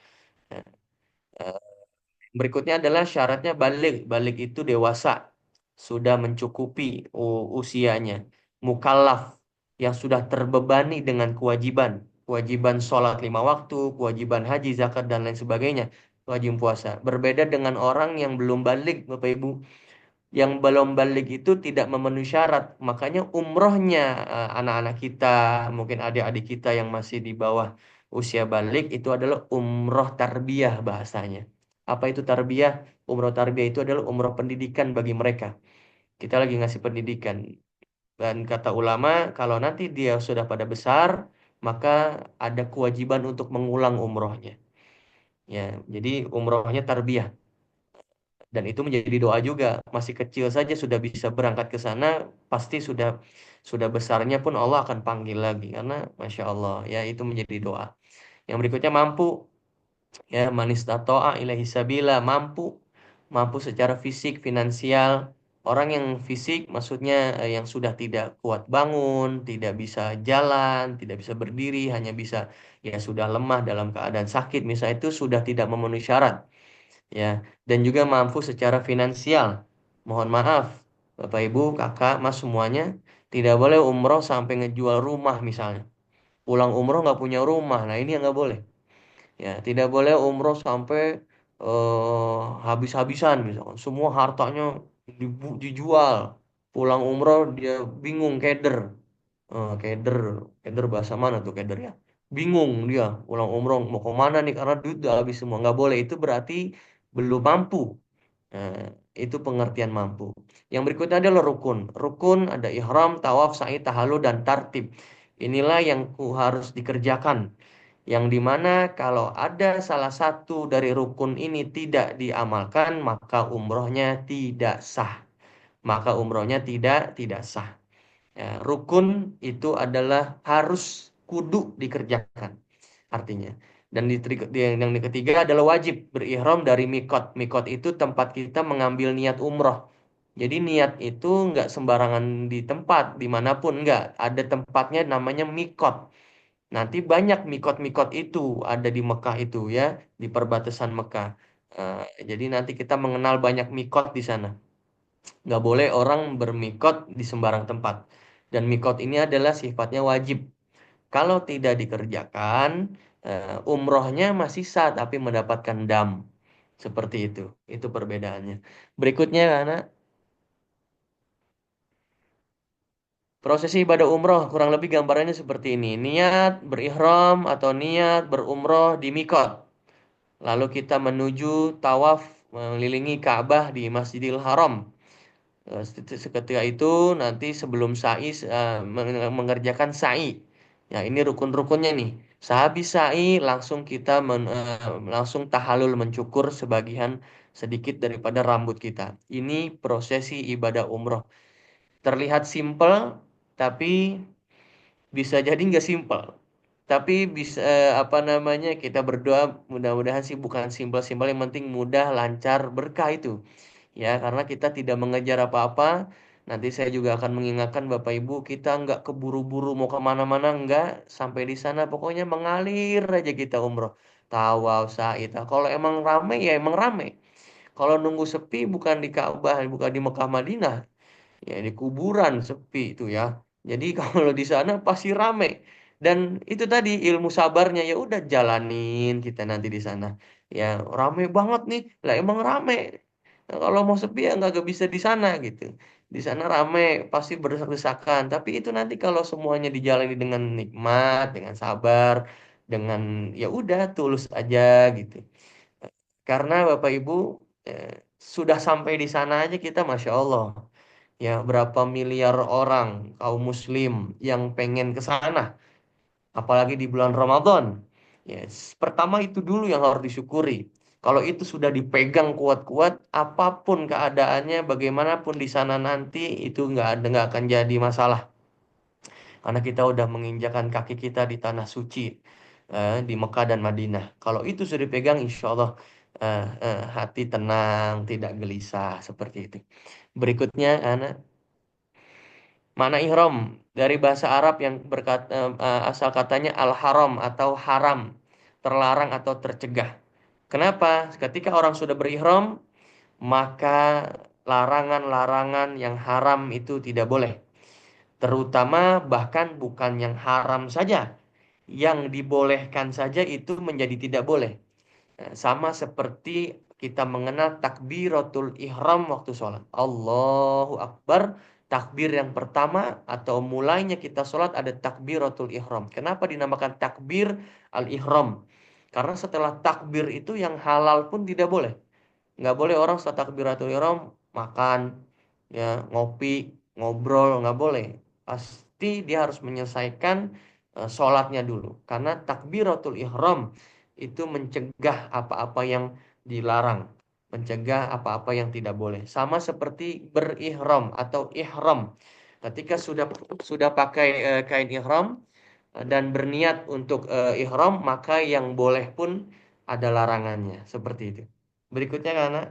Berikutnya adalah syaratnya balik. Balik itu dewasa, sudah mencukupi usianya. Mukallaf, yang sudah terbebani dengan kewajiban. Kewajiban sholat lima waktu, kewajiban haji, zakat, dan lain sebagainya. Wajib puasa. Berbeda dengan orang yang belum balik, Bapak Ibu. Yang belum balik itu tidak memenuhi syarat. Makanya umrohnya anak-anak kita, mungkin adik-adik kita yang masih di bawah usia balik itu adalah umroh tarbiyah bahasanya. Apa itu tarbiyah? Umroh tarbiyah itu adalah umroh pendidikan bagi mereka. Kita lagi ngasih pendidikan. Dan kata ulama, kalau nanti dia sudah pada besar, maka ada kewajiban untuk mengulang umrohnya. Ya, jadi umrohnya tarbiyah. Dan itu menjadi doa juga. Masih kecil saja sudah bisa berangkat ke sana, pasti sudah besarnya pun Allah akan panggil lagi karena Masya Allah ya itu menjadi doa. Yang berikutnya mampu ya manistatoa ilahi sabila, mampu secara fisik, finansial. Orang yang fisik maksudnya yang sudah tidak kuat bangun, tidak bisa jalan, tidak bisa berdiri, hanya bisa ya sudah lemah dalam keadaan sakit misalnya itu sudah tidak memenuhi syarat ya, dan juga mampu secara finansial. Mohon maaf, Bapak Ibu, Kakak, Mas semuanya tidak boleh umroh sampai ngejual rumah misalnya. Pulang umroh nggak punya rumah, nah ini yang nggak boleh. Ya, tidak boleh umroh sampai habis-habisan misalkan. Semua hartanya dijual. Pulang umroh dia bingung keder. Keder, keder bahasa mana tuh keder ya? Bingung dia pulang umroh mau ke mana nih karena duit udah habis semua. Nggak boleh itu berarti belum mampu. Nah, itu pengertian mampu. Yang berikutnya adalah rukun. Rukun ada ihram, tawaf, sa'i, tahallul dan tartib. Inilah yang harus dikerjakan. Yang dimana kalau ada salah satu dari rukun ini tidak diamalkan, maka umrohnya tidak sah. Maka umrohnya tidak sah. Ya, rukun itu adalah harus kudu dikerjakan artinya. Dan yang ketiga adalah wajib berihram dari mikot. Mikot itu tempat kita mengambil niat umroh. Jadi niat itu nggak sembarangan di tempat, dimanapun nggak. Ada tempatnya namanya mikot. Nanti banyak mikot-mikot itu ada di Mekah itu ya, di perbatasan Mekah. Eh, jadi nanti kita mengenal banyak mikot di sana. Nggak boleh orang bermikot di sembarang tempat. Dan mikot ini adalah sifatnya wajib. Kalau tidak dikerjakan, umrohnya masih sah tapi mendapatkan dam. Seperti itu. Itu perbedaannya. Berikutnya, karena Prosesi ibadah umroh kurang lebih gambarannya seperti ini. Niat berihram atau niat berumroh di mikot. Lalu kita menuju tawaf mengelilingi Ka'bah di Masjidil Haram. Seketika itu nanti sebelum sa'i mengerjakan sa'i. Ya, ini rukun-rukunnya nih. Sehabis sa'i langsung kita langsung tahalul mencukur sebagian sedikit daripada rambut kita. Ini prosesi ibadah umroh. Terlihat simpel, tapi bisa jadi nggak simpel. Tapi bisa apa namanya kita berdoa mudah-mudahan sih bukan simpel-simpel yang penting mudah, lancar, berkah itu. Ya, karena kita tidak mengejar apa-apa. Nanti saya juga akan mengingatkan Bapak Ibu, kita nggak keburu-buru mau kemana-mana, nggak. Sampai di sana pokoknya mengalir aja kita umroh. Tawaf, sa'i. Kalau emang rame ya emang rame. Kalau nunggu sepi bukan di Ka'bah, bukan di Mekah Madinah, ya di kuburan sepi itu ya. Jadi kalau di sana pasti rame. Dan itu tadi ilmu sabarnya ya udah jalanin kita nanti di sana. Ya rame banget nih. Lah emang rame. Nah, kalau mau sepi ya nggak bisa di sana gitu. Di sana rame pasti berdesak-desakan. Tapi itu nanti kalau semuanya dijalani dengan nikmat, dengan sabar, dengan ya udah tulus aja gitu. Karena Bapak Ibu eh, sudah sampai di sana aja kita Masya Allah. Ya, berapa miliar orang kaum muslim yang pengen ke sana, apalagi di bulan Ramadan. Ya, pertama itu dulu yang harus disyukuri. Kalau itu sudah dipegang kuat-kuat, apapun keadaannya, bagaimanapun di sana nanti, itu nggak akan jadi masalah. Karena kita udah menginjakan kaki kita di tanah suci, di Mekah dan Madinah. Kalau itu sudah dipegang, insya Allah hati tenang, tidak gelisah, seperti itu. Berikutnya, anak. Makna ihram dari bahasa Arab yang asal katanya al-haram atau haram, terlarang atau tercegah. Kenapa? Ketika orang sudah berihram, maka larangan-larangan yang haram itu tidak boleh. Terutama bahkan bukan yang haram saja, yang dibolehkan saja itu menjadi tidak boleh. Sama seperti kita mengenal takbiratul ihram waktu sholat. Allahu Akbar. Takbir yang pertama atau mulainya kita sholat ada takbiratul ihram. Kenapa dinamakan takbir al-ihram? Karena setelah takbir itu yang halal pun tidak boleh. Nggak boleh orang setelah takbiratul ihram makan, ya ngopi, ngobrol, nggak boleh. Pasti dia harus menyelesaikan sholatnya dulu. Karena takbiratul ihram itu mencegah apa-apa yang dilarang, mencegah apa-apa yang tidak boleh. Sama seperti berihram atau ihram. Ketika sudah pakai kain ihram dan berniat untuk ihram, maka yang boleh pun ada larangannya. Seperti itu. Berikutnya karena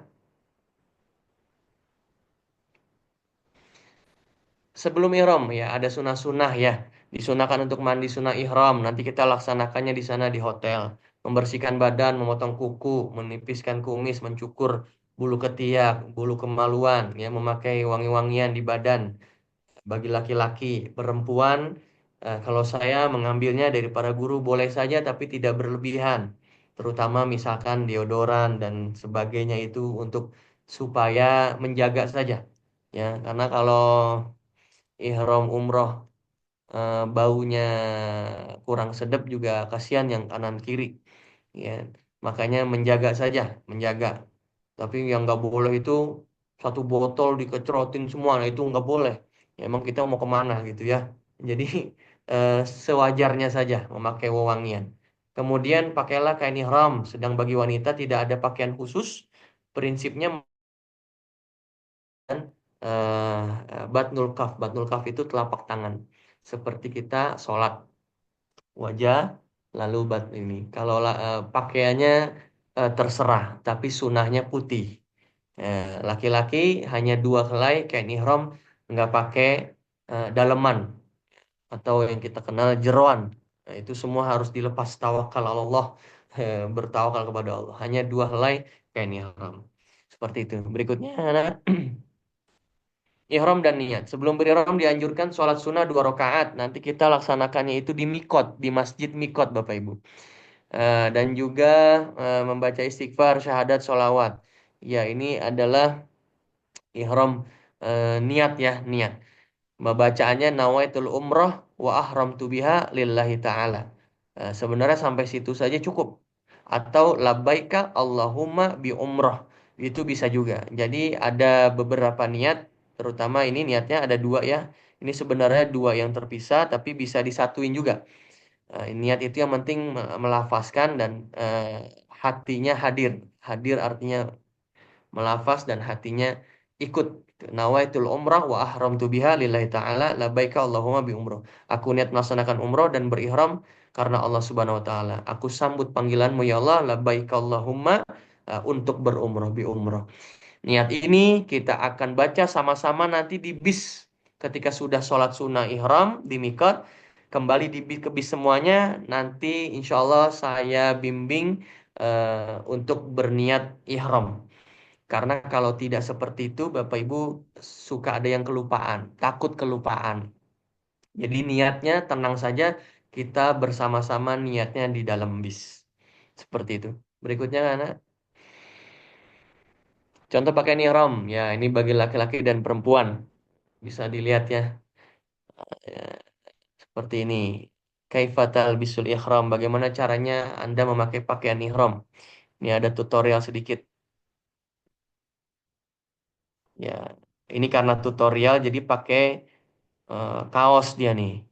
sebelum ihram ya ada sunah-sunah ya. Disunahkan untuk mandi sunah ihram. Nanti kita laksanakannya di sana di hotel. Membersihkan badan, memotong kuku, menipiskan kumis, mencukur bulu ketiak, bulu kemaluan, ya memakai wangi-wangian di badan. Bagi laki-laki, perempuan, kalau saya mengambilnya dari para guru boleh saja tapi tidak berlebihan. Terutama misalkan deodoran dan sebagainya itu untuk supaya menjaga saja. Ya, karena kalau ihram umroh baunya kurang sedap juga kasihan yang kanan kiri. Ya, makanya menjaga saja, menjaga. Tapi yang nggak boleh itu satu botol dikecerotin semua, nah itu nggak boleh. Ya, emang kita mau kemana gitu ya. Jadi eh, sewajarnya saja memakai wewangian. Kemudian pakailah kain ihram. Sedang bagi wanita tidak ada pakaian khusus. Prinsipnya batnul kaf. Batnul kaf itu telapak tangan. Seperti kita sholat wajah lalu ini. Kalau pakaiannya terserah, tapi sunahnya putih. Laki-laki hanya dua helai kain ihram, nggak pakai daleman atau yang kita kenal jeroan. Nah, itu semua harus dilepas tawakal Allah, bertawakal kepada Allah. Hanya dua helai kain ihram. Seperti itu. Berikutnya, ihram dan niat. Sebelum berihram dianjurkan sholat sunnah 2 rakaat. Nanti kita laksanakannya itu di mikot, di masjid mikot, Bapak Ibu. Dan juga membaca istighfar, syahadat, sholawat. Ya, ini adalah ihram niat ya, niat. Bacaannya nawaitul umroh wa ahramtu biha lillahi ta'ala. Sebenarnya sampai situ saja cukup. Atau labbaika Allahumma bi umroh. Itu bisa juga. Jadi ada beberapa niat, terutama ini niatnya ada dua ya. Ini sebenarnya dua yang terpisah tapi bisa disatuin juga. Niat itu yang penting melafazkan dan hatinya hadir. Hadir artinya melafaz dan hatinya ikut. Nawaitul umrah wa ahramtu biha lillahi ta'ala labbaika Allahumma bi umrah. Aku niat melaksanakan umrah dan berihram karena Allah Subhanahu wa taala. Aku sambut panggilanmu ya Allah labbaika Allahumma untuk berumrah bi umrah. Niat ini kita akan baca sama-sama nanti di bis ketika sudah sholat sunnah ihram di mikot. Kembali di bis ke bis semuanya. Nanti insya Allah saya bimbing untuk berniat ihram. Karena kalau tidak seperti itu, Bapak Ibu suka ada yang kelupaan, takut kelupaan. Jadi niatnya tenang saja, kita bersama-sama niatnya di dalam bis. Seperti itu. Berikutnya, anak. Contoh pakaian ihram. Ya, ini bagi laki-laki dan perempuan. Bisa dilihat ya. Ya, seperti ini. Kaifatal bisul ihram. Bagaimana caranya Anda memakai pakaian ihram. Ini ada tutorial sedikit. Ya, ini karena tutorial jadi pakai kaos dia nih.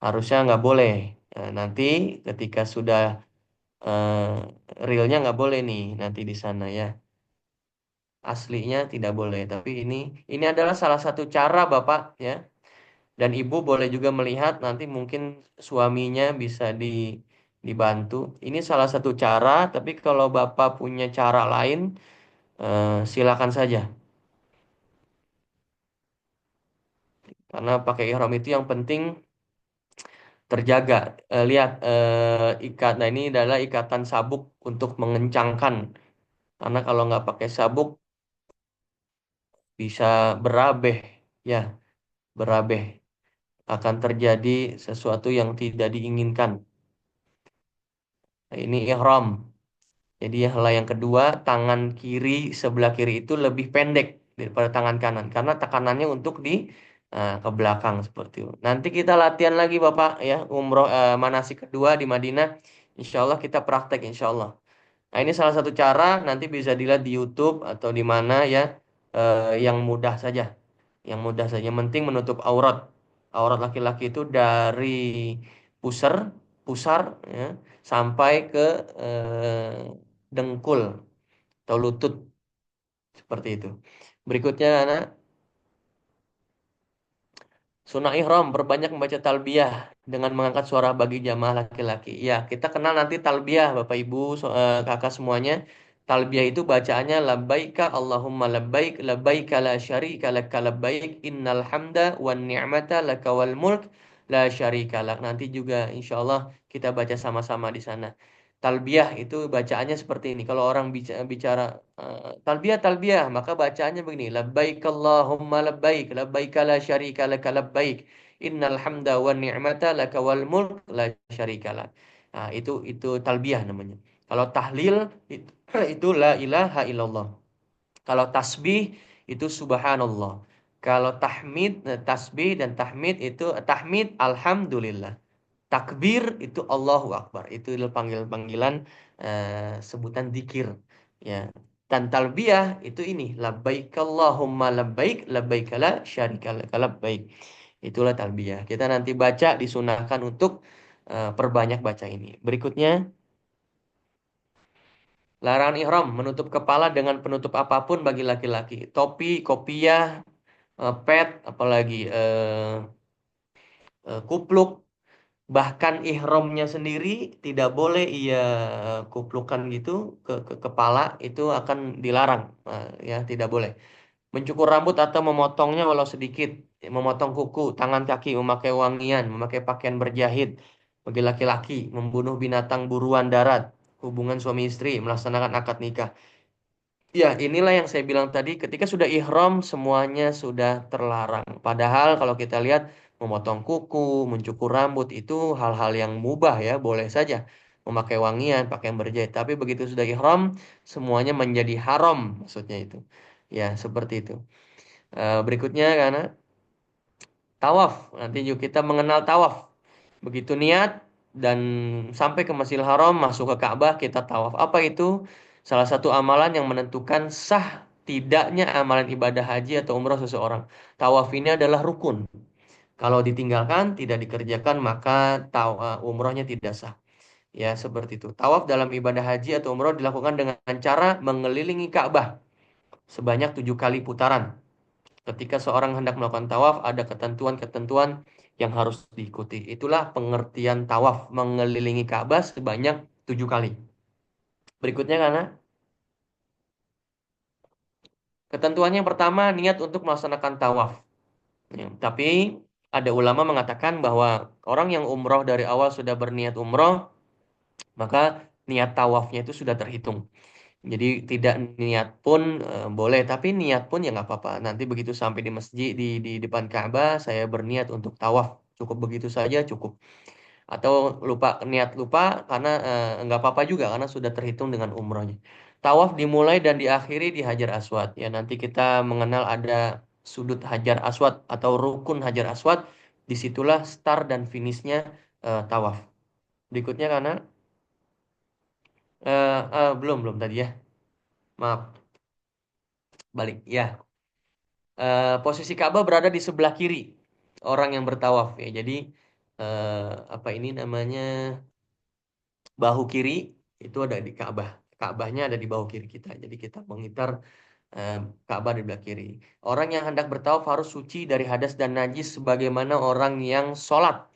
Harusnya nggak boleh. Nanti ketika sudah realnya nggak boleh nih nanti di sana ya. Aslinya tidak boleh. Tapi ini adalah salah satu cara Bapak ya. Dan Ibu boleh juga melihat nanti mungkin suaminya bisa dibantu. Ini salah satu cara. Tapi kalau Bapak punya cara lain, silakan saja. Karena pakai ihram itu yang penting terjaga. Lihat nah ini adalah ikatan sabuk untuk mengencangkan. Karena kalau nggak pakai sabuk bisa berabeh, ya berabeh akan terjadi sesuatu yang tidak diinginkan. Nah, ini ihram. Jadi hal yang kedua, tangan kiri sebelah kiri itu lebih pendek daripada tangan kanan karena tekanannya untuk ke belakang seperti itu. Nanti kita latihan lagi Bapak ya, umroh manasik kedua di Madinah. Insya Allah kita praktek insya Allah. Nah, ini salah satu cara nanti bisa dilihat di YouTube atau di mana ya yang mudah saja. Yang mudah saja. Yang penting menutup aurat. Aurat laki-laki itu dari pusar, pusar ya, sampai ke dengkul atau lutut seperti itu. Berikutnya anak sunnah ihram, perbanyak membaca talbiyah dengan mengangkat suara bagi jamaah laki-laki. Ya, kita kenal nanti talbiyah, Bapak Ibu, kakak semuanya. Talbiyah itu bacaannya labbaika Allahumma labbaik, labbaika la syarika laka labbaik, innal hamda wan ni'mata laka wal mulk la syarika lak. Nanti juga insya Allah kita baca sama-sama di sana. Talbiyah itu bacaannya seperti ini. Kalau orang bicara, talbiyah talbiyah, maka bacaannya begini. Labbaik Allahumma labbaik, labbaik la syarika laka labbaik. Innal hamda wan ni'mata laka wal mulk la syarika lak. Nah, itu talbiyah namanya. Kalau tahlil itu, itu la ilaha illallah. Kalau tasbih itu subhanallah. Kalau tasbih dan tahmid itu tahmid alhamdulillah. Takbir itu Allahu Akbar. Itu adalah panggilan-panggilan sebutan zikir. Ya. Dan talbiyah itu ini labbaik Allahumma labbaik labbaik la syarika laka labbaik. Itulah talbiyah. Kita nanti baca disunahkan untuk perbanyak baca ini. Berikutnya larangan ihram menutup kepala dengan penutup apapun bagi laki-laki. Topi, kopiah, pet, apalagi kupluk. Bahkan ihramnya sendiri tidak boleh ia kuplukan gitu ke kepala itu akan dilarang. Ya tidak boleh. Mencukur rambut atau memotongnya walau sedikit, memotong kuku, tangan kaki, memakai wangian, memakai pakaian berjahit bagi laki-laki, membunuh binatang buruan darat, hubungan suami istri, melaksanakan akad nikah. Ya, inilah yang saya bilang tadi, ketika sudah ihram semuanya sudah terlarang. Padahal kalau kita lihat memotong kuku, mencukur rambut itu hal-hal yang mubah ya, boleh saja. Memakai wangian, pakaian berjahit. Tapi begitu sudah ihram, semuanya menjadi haram maksudnya itu. Ya, seperti itu. Berikutnya karena Tawaf. Nanti juga kita mengenal tawaf. Begitu niat dan sampai ke Masjidil Haram, masuk ke Ka'bah, kita tawaf. Apa itu? Salah satu amalan yang menentukan sah tidaknya amalan ibadah haji atau umrah seseorang. Tawaf ini adalah rukun. Kalau ditinggalkan, tidak dikerjakan, maka umrahnya tidak sah. Ya, seperti itu. Tawaf dalam ibadah haji atau umrah dilakukan dengan cara mengelilingi Ka'bah sebanyak 7 kali putaran. Ketika seorang hendak melakukan tawaf, ada ketentuan-ketentuan yang harus diikuti. Itulah pengertian tawaf, mengelilingi Ka'bah sebanyak 7 kali. Berikutnya karena ketentuannya yang pertama niat untuk melaksanakan tawaf. Ya, tapi ada ulama mengatakan bahwa orang yang umroh dari awal sudah berniat umroh, maka niat tawafnya itu sudah terhitung. Jadi tidak niat pun boleh, tapi niat pun ya nggak apa-apa. Nanti begitu sampai di masjid di depan Ka'bah, saya berniat untuk tawaf. Cukup begitu saja cukup. Atau niat lupa karena nggak apa-apa juga karena sudah terhitung dengan umrohnya. Tawaf dimulai dan diakhiri di Hajar Aswad. Ya nanti kita mengenal ada sudut Hajar Aswad atau rukun Hajar Aswad. Disitulah start dan finishnya tawaf. Berikutnya karena belum belum tadi ya. Maaf, balik. Ya, posisi Ka'bah berada di sebelah kiri orang yang bertawaf ya. Jadi apa ini namanya bahu kiri itu ada di Ka'bah. Ka'bahnya ada di bahu kiri kita. Jadi kita mengitar eh, Ka'bah di belah kiri. Orang yang hendak bertawaf harus suci dari hadas dan najis sebagaimana orang yang sholat.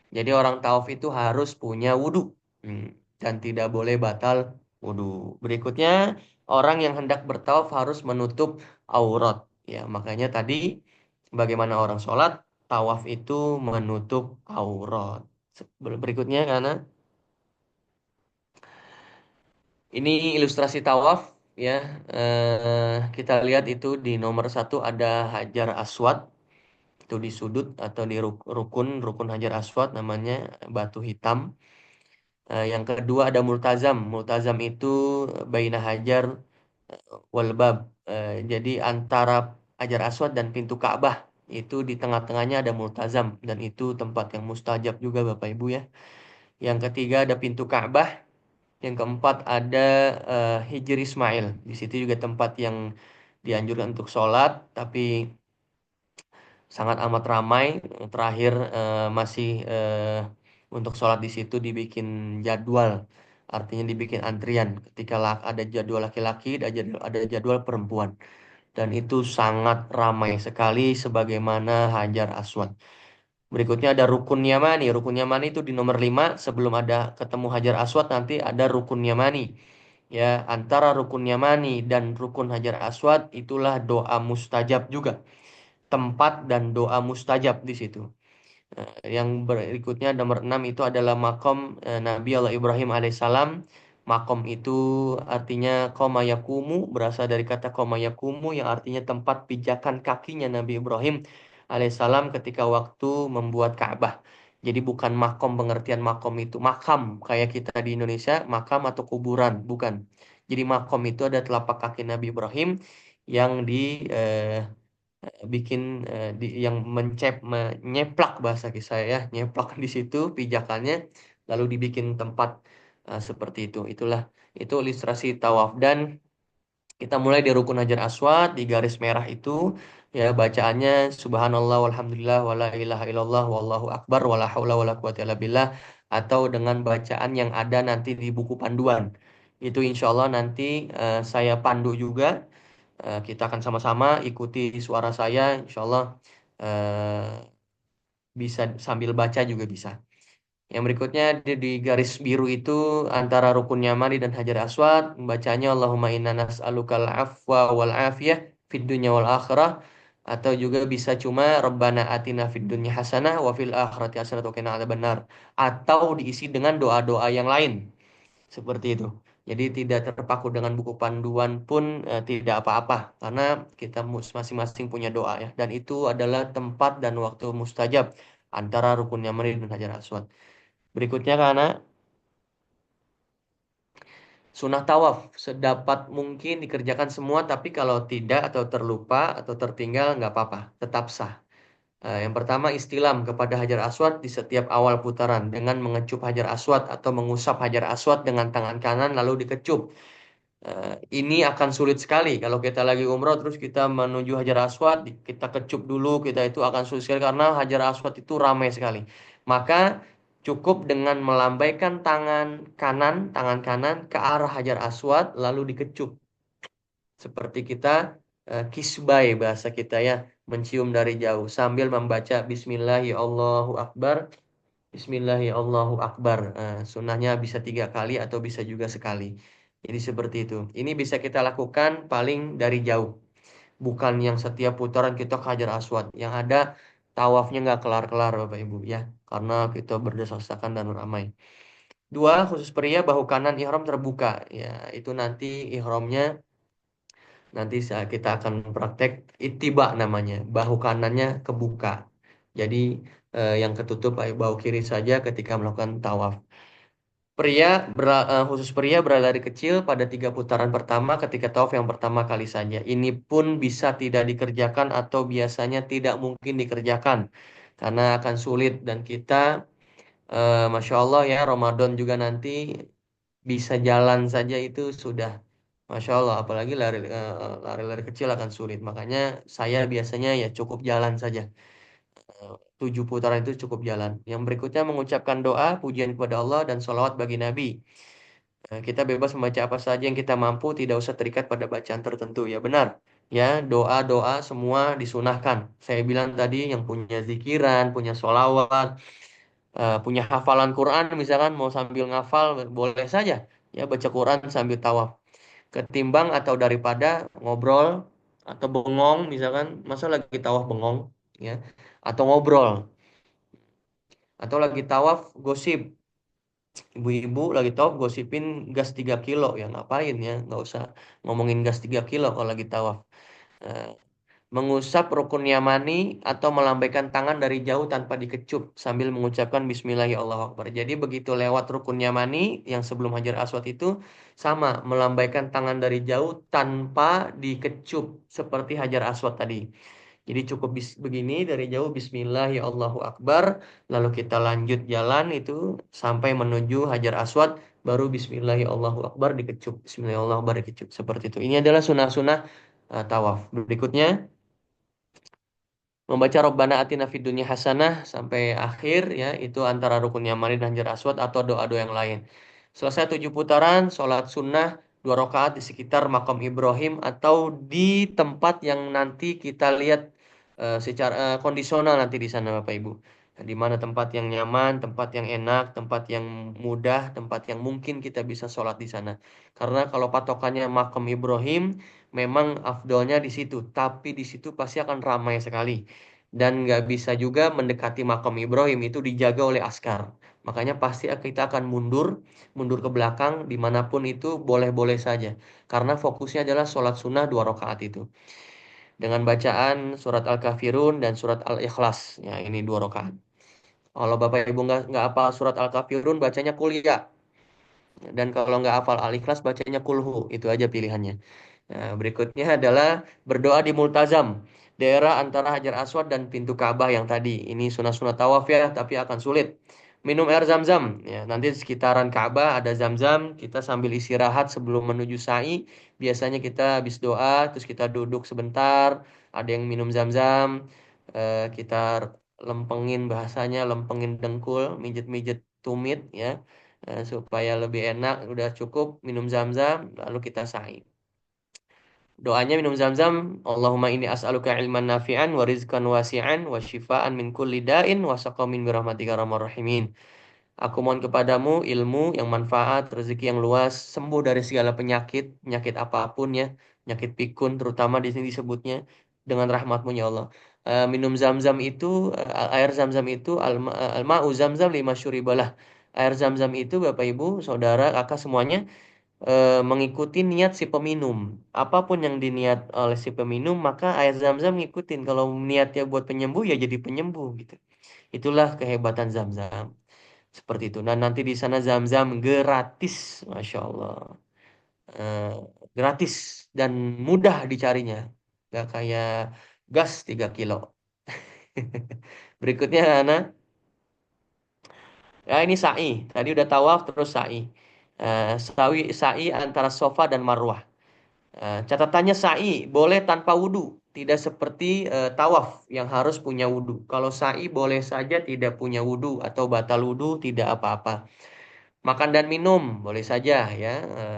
Jadi orang tawaf itu harus punya wudhu. Hmm, dan tidak boleh batal wudhu. Berikutnya, orang yang hendak bertawaf harus menutup aurat. Ya, makanya tadi bagaimana orang sholat, tawaf itu menutup aurat. Berikutnya karena ini ilustrasi tawaf ya. Kita lihat itu di nomor satu ada Hajar Aswad itu di sudut atau di rukun rukun Hajar Aswad namanya batu hitam. Yang kedua ada multazam. Multazam itu baina hajar wal bab. Jadi antara Hajar Aswad dan pintu Ka'bah itu di tengah-tengahnya ada multazam dan itu tempat yang mustajab juga Bapak Ibu ya. Yang ketiga ada pintu Ka'bah. Yang keempat ada Hijr Ismail. Di situ juga tempat yang dianjurkan untuk sholat, tapi sangat amat ramai. Terakhir masih untuk sholat di situ dibikin jadwal, artinya dibikin antrian. Ketika ada jadwal laki-laki, ada jadwal perempuan, dan itu sangat ramai sekali, sebagaimana Hajar Aswad. Berikutnya ada Rukun Yamani. Rukun Yamani itu di nomor 5. Sebelum ada ketemu Hajar Aswad nanti ada Rukun Yamani. Ya, antara Rukun Yamani dan Rukun Hajar Aswad itulah doa mustajab juga, tempat dan doa mustajab di situ. Yang berikutnya nomor 6 itu adalah makom Nabi Allah Ibrahim alaihissalam. Makom itu artinya koma yakumu, berasal dari kata koma yakumu yang artinya tempat pijakan kakinya Nabi Ibrahim alaihissalam ketika waktu membuat Ka'bah. Jadi bukan makom pengertian makom itu makam kayak kita di Indonesia, makam atau kuburan, bukan. Jadi makom itu ada telapak kaki Nabi Ibrahim yang bikin yang menyeplak bahasa saya ya, nyeplak di situ pijakannya lalu dibikin tempat seperti itu. Itu ilustrasi tawaf dan kita mulai di rukun Hajar Aswad di garis merah itu ya bacaannya subhanallah walhamdulillah wala ilaha illallah wallahu akbar wala haula wala quwata illa billah atau dengan bacaan yang ada nanti di buku panduan. Itu insya Allah nanti saya pandu juga. Kita akan sama-sama ikuti suara saya, insya Allah bisa sambil baca juga bisa. Yang berikutnya di garis biru itu antara rukun Yamani dan Hajar Aswad, bacanya Allahumma inna nas'alukal afwa wal afiyah fid dunya wal akhirah atau juga bisa cuma Rabbana atina fid dunya hasanah wa fil akhirati hasanah wa qina adzabannar atau diisi dengan doa-doa yang lain. Seperti itu. Jadi tidak terpaku dengan buku panduan pun tidak apa-apa karena kita masing-masing punya doa ya dan itu adalah tempat dan waktu mustajab antara rukun Yamani dan Hajar Aswad. Berikutnya karena sunnah tawaf sedapat mungkin dikerjakan semua tapi kalau tidak atau terlupa atau tertinggal nggak apa-apa, tetap sah. Yang pertama istilam kepada Hajar Aswad di setiap awal putaran dengan mengecup Hajar Aswad atau mengusap Hajar Aswad dengan tangan kanan lalu dikecup. Ini akan sulit sekali kalau kita lagi umroh terus kita menuju Hajar Aswad, kita kecup dulu, kita itu akan sulit sekali karena Hajar Aswad itu ramai sekali. Maka cukup dengan melambaikan tangan kanan ke arah Hajar Aswad lalu dikecup. Seperti kita kisbay bahasa kita ya, mencium dari jauh sambil membaca Bismillahirrahmanirrahim. Bismillahirrahmanirrahim. Sunnahnya bisa 3 kali atau bisa juga sekali. Jadi seperti itu. Ini bisa kita lakukan paling dari jauh. Bukan yang setiap putaran kita ke Hajar Aswad. Yang ada tawafnya nggak kelar-kelar Bapak Ibu ya. Karena kita berdesak-desakan dan ramai. Dua, khusus pria bahu kanan ihram terbuka. Ya, itu nanti ihramnya nanti saat kita akan praktek ittiba namanya. Bahu kanannya kebuka. Jadi yang ketutup bahu kiri saja ketika melakukan tawaf. Khusus pria berlari kecil pada 3 putaran pertama ketika tawaf yang pertama kali saja. Ini pun bisa tidak dikerjakan atau biasanya tidak mungkin dikerjakan karena akan sulit dan kita, Masya Allah ya, Ramadan juga nanti bisa jalan saja itu sudah Masya Allah. Apalagi lari-lari kecil akan sulit. Makanya saya biasanya ya cukup jalan saja. 7 putaran itu cukup jalan. Yang berikutnya mengucapkan doa, pujian kepada Allah dan sholawat bagi Nabi. Kita bebas membaca apa saja yang kita mampu, tidak usah terikat pada bacaan tertentu. Ya benar. Ya, doa-doa semua disunahkan. Saya bilang tadi yang punya zikiran, punya sholawat, punya hafalan Quran, misalkan mau sambil ngafal, boleh saja. Ya, baca Quran sambil tawaf. Ketimbang atau daripada ngobrol atau bengong, misalkan, masa lagi tawaf bengong, ya, atau ngobrol, atau lagi tawaf gosip. Ibu-ibu lagi tawaf gosipin gas 3 kilo ya ngapain ya, nggak usah ngomongin gas 3 kilo kalau lagi tawaf. Eh, Mengusap rukun yamani atau melambaikan tangan dari jauh tanpa dikecup sambil mengucapkan Bismillahirrahmanirrahim. Jadi begitu lewat rukun yamani yang sebelum Hajar Aswad itu sama melambaikan tangan dari jauh tanpa dikecup seperti Hajar Aswad tadi. Jadi cukup begini dari jauh Bismillahirrahmanirrahim. Lalu kita lanjut jalan itu sampai menuju Hajar Aswad. Baru Bismillahirrahmanirrahim dikecup. Bismillahirrahmanirrahim dikecup. Seperti itu. Ini adalah sunnah-sunnah tawaf. Berikutnya membaca Rabbana Atina fid dunya hasanah sampai akhir ya. Itu antara rukun Yamani dan Hajar Aswad atau doa-doa yang lain. Selesai 7 putaran, sholat sunnah 2 rakaat di sekitar makam Ibrahim atau di tempat yang nanti kita lihat secara kondisional nanti di sana Bapak Ibu. Di mana tempat yang nyaman, tempat yang enak, tempat yang mudah, tempat yang mungkin kita bisa sholat di sana. Karena kalau patokannya makam Ibrahim, memang afdolnya di situ. Tapi di situ pasti akan ramai sekali. Dan nggak bisa juga mendekati makam Ibrahim itu dijaga oleh askar. Makanya pasti kita akan mundur ke belakang dimanapun itu boleh-boleh saja. Karena fokusnya adalah sholat sunnah 2 rakaat itu. Dengan bacaan surat Al-Kafirun dan surat Al-Ikhlas. Ya, ini 2 rakaat. Kalau Bapak Ibu nggak hafal surat Al-Kafirun, bacanya kuliah. Dan kalau nggak hafal Al-Ikhlas, bacanya kulhu. Itu aja pilihannya. Nah, berikutnya adalah berdoa di Multazam. Daerah antara Hajar Aswad dan pintu Ka'bah yang tadi. Ini sunah-sunah tawaf ya, tapi akan sulit. Minum air zam-zam. Ya, nanti di sekitaran Ka'bah ada zam-zam. Kita sambil istirahat sebelum menuju sa'i. Biasanya kita habis doa, terus kita duduk sebentar. Ada yang minum zam-zam. Kita lempengin bahasanya, lempengin dengkul, mijet-mijet tumit ya. Supaya lebih enak, udah cukup minum zam-zam, lalu kita sa'i. Doanya minum zam-zam, Allahumma inni as'aluka ilman nafi'an wa rizqan wasi'an wa shifaan min kulli da'in wa saqamin birahmatika arhamar rahimin. Aku mohon kepadamu ilmu yang manfaat, rezeki yang luas, sembuh dari segala penyakit, penyakit apapun ya, penyakit pikun terutama di sini disebutnya dengan rahmatmu ya Allah. Minum zam-zam itu, air zam-zam itu, al-ma'u zam-zam lima syuribalah. Air zam-zam itu Bapak Ibu, Saudara, Kakak semuanya mengikuti niat si peminum. Apapun yang diniat oleh si peminum, maka air zam-zam ngikutin. Kalau niatnya buat penyembuh, ya jadi penyembuh gitu. Itulah kehebatan zam-zam. Seperti itu. Nah, nanti di sana zam-zam gratis, Masya Allah. Eh, Gratis dan mudah dicarinya. Gak kayak gas 3 kilo. Berikutnya Hana, ya ini sa'i. Tadi udah tawaf terus sa'i. Sa'i antara Sofa dan Marwah. Catatannya sa'i boleh tanpa wudhu, tidak seperti tawaf yang harus punya wudhu. Kalau sa'i boleh saja tidak punya wudhu atau batal wudhu tidak apa-apa. Makan dan minum boleh saja ya,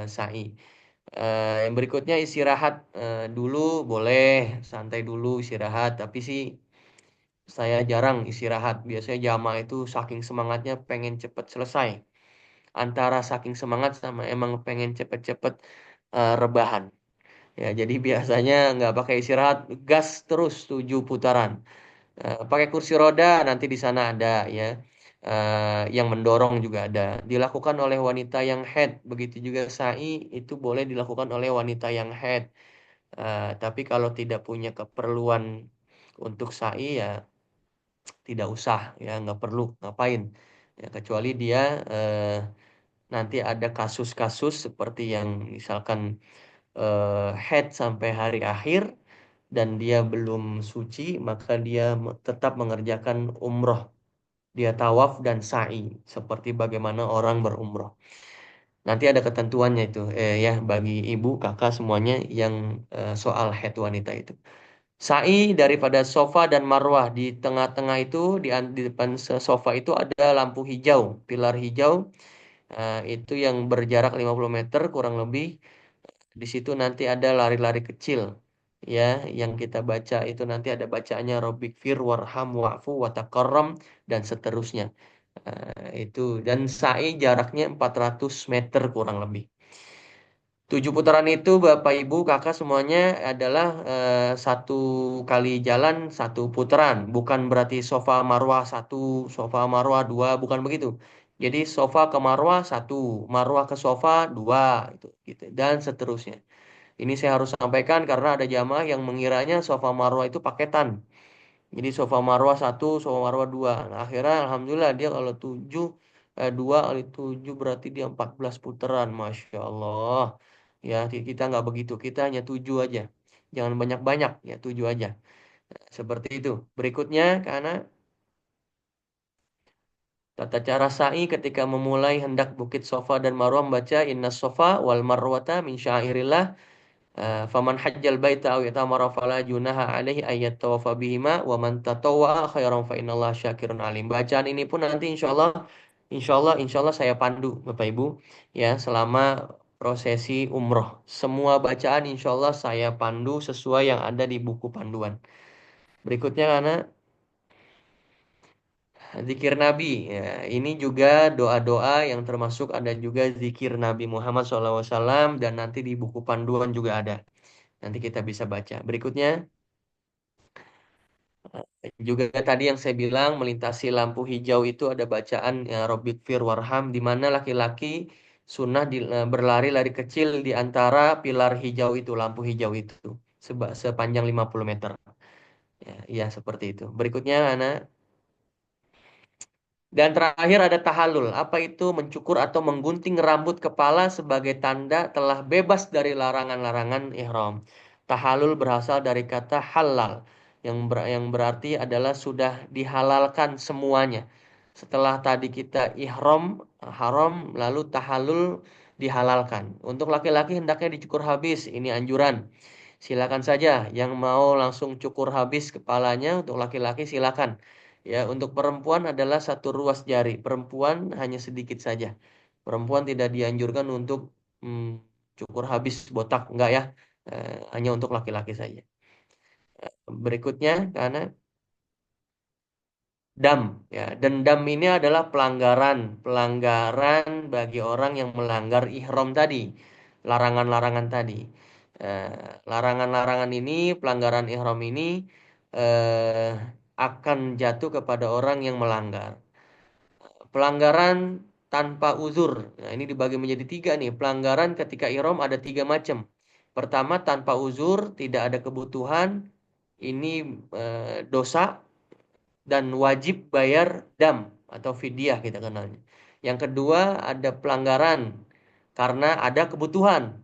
sa'i. Yang berikutnya istirahat dulu boleh, santai dulu istirahat. Tapi sih saya jarang istirahat. Biasanya jamaah itu saking semangatnya pengen cepet selesai. Antara saking semangat sama emang pengen cepet-cepet rebahan. Ya, jadi biasanya nggak pakai istirahat, gas terus 7 putaran. Pakai kursi roda nanti di sana ada ya, yang mendorong juga ada. Dilakukan oleh wanita yang head, begitu juga sa'i itu boleh dilakukan oleh wanita yang head. Tapi kalau tidak punya keperluan untuk sa'i ya tidak usah ya, nggak perlu ngapain. Ya, kecuali dia nanti ada kasus-kasus seperti yang misalkan head sampai hari akhir dan dia belum suci, maka dia tetap mengerjakan umroh. Dia tawaf dan sa'i seperti bagaimana orang berumroh. Nanti ada ketentuannya itu ya bagi ibu, kakak semuanya yang soal head wanita itu. Sa'i daripada sofa dan marwah di tengah-tengah itu di depan sofa itu ada lampu hijau, pilar hijau itu yang berjarak 50 meter kurang lebih. Di situ nanti ada lari-lari kecil ya, yang kita baca itu nanti ada bacaannya Robbik fir warham wa'fu wataqarram dan seterusnya. Itu dan sa'i jaraknya 400 meter kurang lebih. 7 putaran itu Bapak Ibu Kakak semuanya adalah satu kali jalan 1 putaran. Bukan berarti sofa marwah satu, sofa marwah dua, bukan begitu. Jadi sofa ke marwah satu, marwah ke sofa dua, itu, gitu. Dan seterusnya. Ini saya harus sampaikan karena ada jamaah yang mengiranya sofa marwah itu paketan. Jadi sofa marwah satu, sofa marwah dua. Nah, akhirnya alhamdulillah dia kalau dua kali 7 berarti dia 14 putaran, masya Allah. Ya kita nggak begitu, kita hanya 7 aja. Jangan banyak-banyak, ya 7 aja. Seperti itu. Berikutnya karena tata cara sa'i ketika memulai hendak bukit sofa dan marwah membaca inna sofa wal marwata min syairillah. Faman hajjal baita aw itamara fala junaha alaihi ayat tawafa bihima wa man tatawwa khairan fa innallaha syakirun alim. Bacaan ini pun nanti insyaallah saya pandu Bapak Ibu ya selama prosesi umroh. Semua bacaan insyaallah saya pandu sesuai yang ada di buku panduan. Berikutnya karena zikir Nabi ya, ini juga doa-doa yang termasuk ada juga zikir Nabi Muhammad SAW dan nanti di buku panduan juga ada. Nanti kita bisa baca. Berikutnya juga tadi yang saya bilang melintasi lampu hijau itu ada bacaan ya, Robik Fir Warham di mana laki-laki sunnah berlari lari kecil di antara pilar hijau itu, lampu hijau itu sepanjang 50 meter. Ya, ya seperti itu. Berikutnya Ana. Dan terakhir ada tahalul. Apa itu mencukur atau menggunting rambut kepala sebagai tanda telah bebas dari larangan-larangan ihram. Tahalul berasal dari kata halal yang berarti adalah sudah dihalalkan semuanya. Setelah tadi kita ihram haram lalu tahalul dihalalkan. Untuk laki-laki hendaknya dicukur habis. Ini anjuran. Silakan saja yang mau langsung cukur habis kepalanya untuk laki-laki silakan. Ya, untuk perempuan adalah 1 ruas jari. Perempuan hanya sedikit saja. Perempuan tidak dianjurkan untuk cukur habis botak, enggak ya. Hanya untuk laki-laki saja. Berikutnya karena dam ya, dendam ini adalah pelanggaran bagi orang yang melanggar ihram tadi, larangan-larangan tadi. Larangan-larangan ini, pelanggaran ihram ini eh, akan jatuh kepada orang yang melanggar. Pelanggaran tanpa uzur. Nah, ini dibagi menjadi 3 nih. Pelanggaran ketika ihram ada 3 macam. Pertama, tanpa uzur, tidak ada kebutuhan. Ini dosa dan wajib bayar dam atau fidyah kita kenalnya. Yang kedua ada pelanggaran karena ada kebutuhan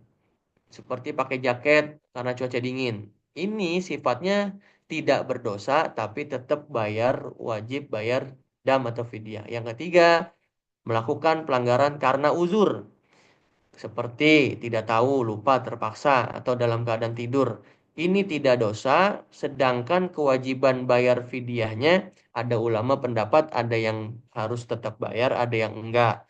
seperti pakai jaket karena cuaca dingin. Ini sifatnya tidak berdosa tapi tetap wajib bayar dam atau fidyah. Yang ketiga, melakukan pelanggaran karena uzur seperti tidak tahu, lupa, terpaksa atau dalam keadaan tidur. Ini tidak dosa, sedangkan kewajiban bayar fidyahnya ada ulama pendapat ada yang harus tetap bayar, ada yang enggak.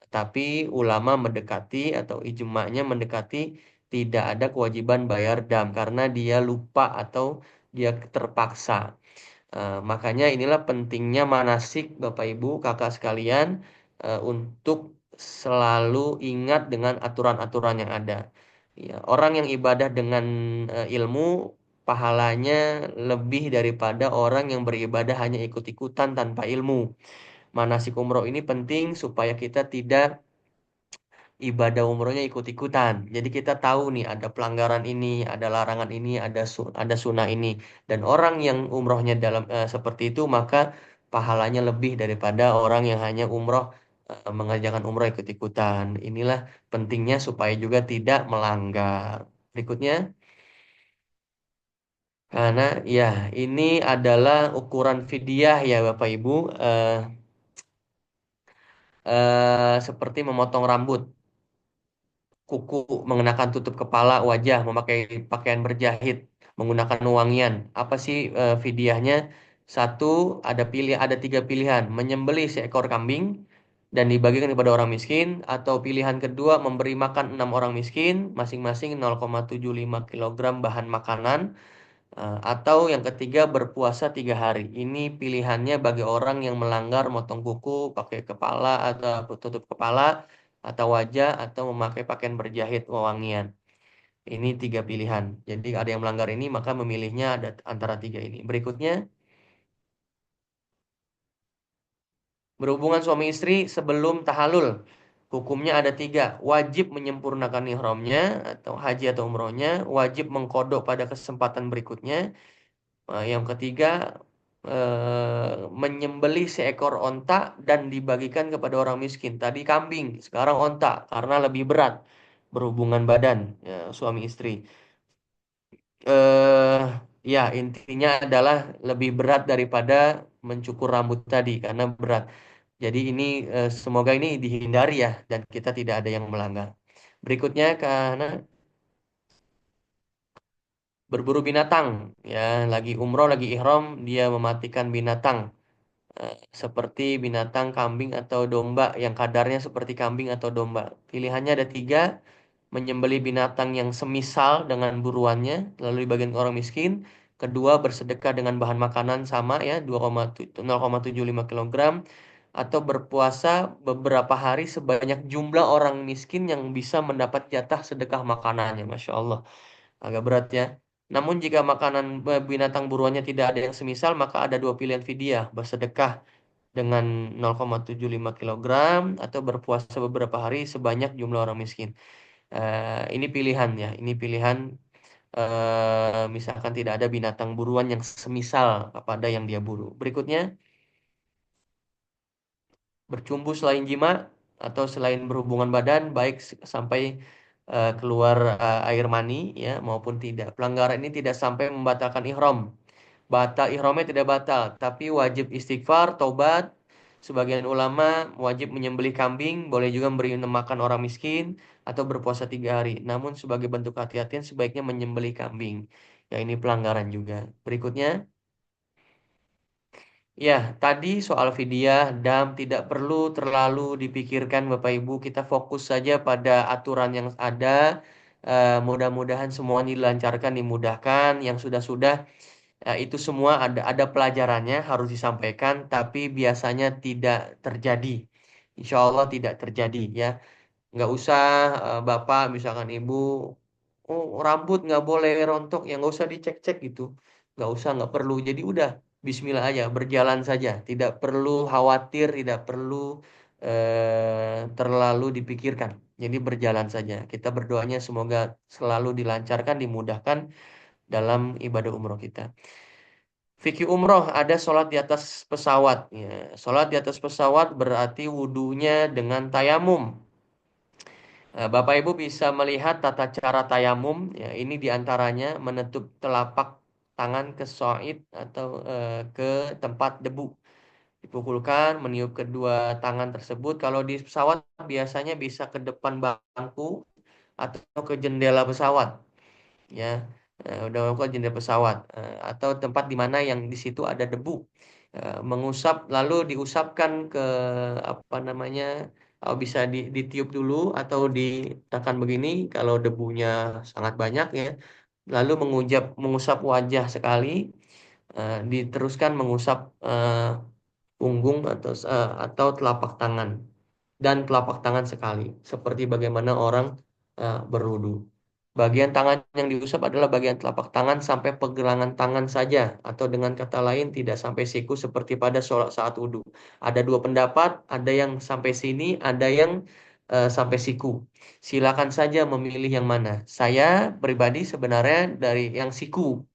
Tapi ulama mendekati atau ijma'nya mendekati tidak ada kewajiban bayar dam karena dia lupa atau dia terpaksa. Makanya inilah pentingnya manasik Bapak Ibu, kakak sekalian, untuk selalu ingat dengan aturan-aturan yang ada. Ya, orang yang ibadah dengan ilmu, pahalanya lebih daripada orang yang beribadah hanya ikut-ikutan tanpa ilmu. Manasik umroh ini penting supaya kita tidak ibadah umrohnya ikut-ikutan. Jadi kita tahu nih ada pelanggaran ini, ada larangan ini, ada sunnah ini. Dan orang yang umrohnya seperti itu maka pahalanya lebih daripada orang yang hanya umroh mengerjakan umroh ikut-ikutan. Inilah pentingnya supaya juga tidak melanggar. Berikutnya, karena ya ini adalah ukuran fidyah ya Bapak Ibu, seperti memotong rambut, kuku, mengenakan tutup kepala, wajah, memakai pakaian berjahit, menggunakan wangian. Apa sih fidyahnya? Satu, ada tiga pilihan: menyembelih seekor kambing dan dibagikan kepada orang miskin, atau pilihan kedua memberi makan 6 orang miskin, masing-masing 0,75 kilogram bahan makanan, atau yang ketiga berpuasa 3 hari. Ini pilihannya bagi orang yang melanggar motong kuku, pakai kepala atau tutup kepala atau wajah atau memakai pakaian berjahit wewangian. Ini tiga pilihan. Jadi ada yang melanggar ini maka memilihnya ada antara tiga ini. Berikutnya, berhubungan suami istri sebelum tahalul. Hukumnya ada tiga: wajib menyempurnakan ihramnya atau haji atau umrohnya, wajib mengkodok pada kesempatan berikutnya. Yang ketiga, menyembelih seekor onta dan dibagikan kepada orang miskin. Tadi kambing, sekarang onta karena lebih berat berhubungan badan ya, suami istri. eh Ya, intinya adalah lebih berat daripada mencukur rambut tadi karena berat. Jadi ini semoga ini dihindari ya dan kita tidak ada yang melanggar. Berikutnya karena berburu binatang ya, lagi umroh lagi ihram dia mematikan binatang, seperti binatang kambing atau domba yang kadarnya seperti kambing atau domba. Pilihannya ada tiga: menyembelih binatang yang semisal dengan buruannya, lalu dibagikan ke orang miskin. Kedua, bersedekah dengan bahan makanan sama ya, 0,75 kilogram. Atau berpuasa beberapa hari sebanyak jumlah orang miskin yang bisa mendapat jatah sedekah makanannya. Masya Allah, agak berat ya. Namun jika makanan binatang buruannya tidak ada yang semisal, maka ada dua pilihan fidyah: bersedekah dengan 0,75 kilogram atau berpuasa beberapa hari sebanyak jumlah orang miskin. Ini pilihan ya, ini pilihan misalkan tidak ada binatang buruan yang semisal kepada yang dia buru. Berikutnya, bercumbu selain jima atau selain berhubungan badan, baik sampai keluar air mani ya maupun tidak. Pelanggaran ini tidak sampai membatalkan ihram. Batal ihramnya tidak batal, tapi wajib istighfar, taubat. Sebagian ulama wajib menyembelih kambing, boleh juga memberi makan orang miskin, atau berpuasa 3 hari. Namun sebagai bentuk hati-hatian sebaiknya menyembelih kambing. Ya ini pelanggaran juga. Berikutnya, ya tadi soal fidyah, dam tidak perlu terlalu dipikirkan Bapak Ibu. Kita fokus saja pada aturan yang ada. Mudah-mudahan semuanya dilancarkan, dimudahkan. Yang sudah-sudah, itu semua ada pelajarannya harus disampaikan, tapi biasanya tidak terjadi. Insya Allah tidak terjadi ya. Nggak usah Bapak misalkan Ibu, oh rambut nggak boleh rontok, ya nggak usah dicek-cek gitu. Nggak usah, nggak perlu. Jadi udah Bismillah aja, berjalan saja. Tidak perlu khawatir, tidak perlu terlalu dipikirkan. Jadi berjalan saja. Kita berdoanya semoga selalu dilancarkan, dimudahkan dalam ibadah umroh kita. Fikih umroh ada sholat di atas pesawat. Ya, sholat di atas pesawat berarti wudhunya dengan tayamum. Bapak Ibu bisa melihat tata cara tayamum. Ya, ini diantaranya menutup telapak tangan ke soid atau ke tempat debu. Dipukulkan, meniup kedua tangan tersebut. Kalau di pesawat biasanya bisa ke depan bangku atau ke jendela pesawat, ya. Udah melakukan jendela pesawat atau tempat di mana yang di situ ada debu. Mengusap lalu diusapkan ke apa namanya, bisa ditiup dulu atau ditekan begini kalau debunya sangat banyak, ya. Lalu mengusap wajah sekali, diteruskan mengusap punggung atau telapak tangan dan telapak tangan sekali, seperti bagaimana orang berwudu. Bagian tangan yang diusap adalah bagian telapak tangan sampai pergelangan tangan saja, atau dengan kata lain tidak sampai siku seperti pada sholat saat wudhu. Ada dua pendapat, ada yang sampai sini, ada yang sampai siku. Silakan saja memilih yang mana. Saya pribadi sebenarnya dari yang siku,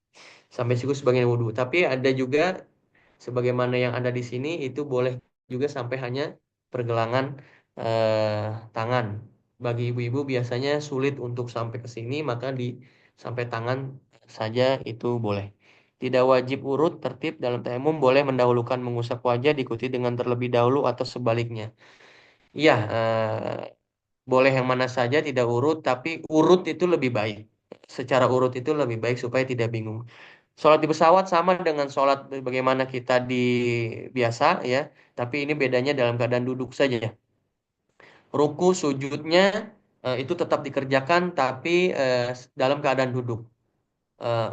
sampai siku sebagian wudhu. Tapi ada juga sebagaimana yang ada di sini itu boleh juga sampai hanya pergelangan tangan. Bagi ibu-ibu biasanya sulit untuk sampai ke sini, maka di sampai tangan saja itu boleh. Tidak wajib urut tertib dalam tayamum, boleh mendahulukan mengusap wajah diikuti dengan terlebih dahulu atau sebaliknya. Iya, boleh yang mana saja, tidak urut, tapi urut itu lebih baik. Secara urut itu lebih baik supaya tidak bingung. Sholat di pesawat sama dengan sholat bagaimana kita di biasa, ya, tapi ini bedanya dalam keadaan duduk saja. Ruku sujudnya itu tetap dikerjakan, tapi dalam keadaan duduk.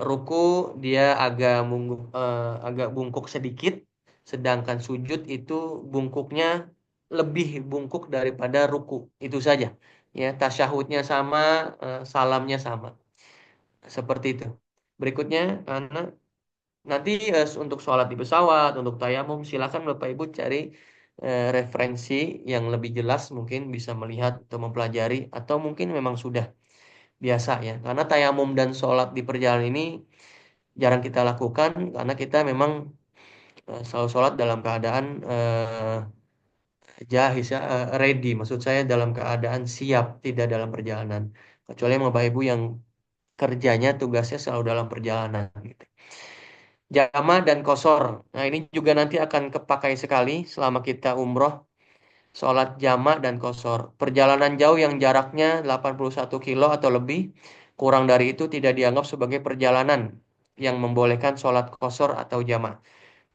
Ruku dia agak bungkuk sedikit, sedangkan sujud itu bungkuknya lebih bungkuk daripada ruku. Itu saja. Ya, tasyahudnya sama, salamnya sama. Seperti itu. Berikutnya, anak. Nanti untuk sholat di pesawat, untuk tayamum, silakan Bapak Ibu cari referensi yang lebih jelas, mungkin bisa melihat atau mempelajari, atau mungkin memang sudah biasa, ya. Karena tayamum dan sholat di perjalanan ini jarang kita lakukan, karena kita memang selalu sholat dalam keadaan jahis, ya, ready. Maksud saya dalam keadaan siap, tidak dalam perjalanan. Kecuali yang Bapak Ibu yang kerjanya, tugasnya selalu dalam perjalanan, gitu. Jama dan kosor. Nah, ini juga nanti akan kepakai sekali selama kita umroh. Sholat jama dan kosor. Perjalanan jauh yang jaraknya 81 kilo atau lebih, kurang dari itu tidak dianggap sebagai perjalanan yang membolehkan sholat kosor atau jama.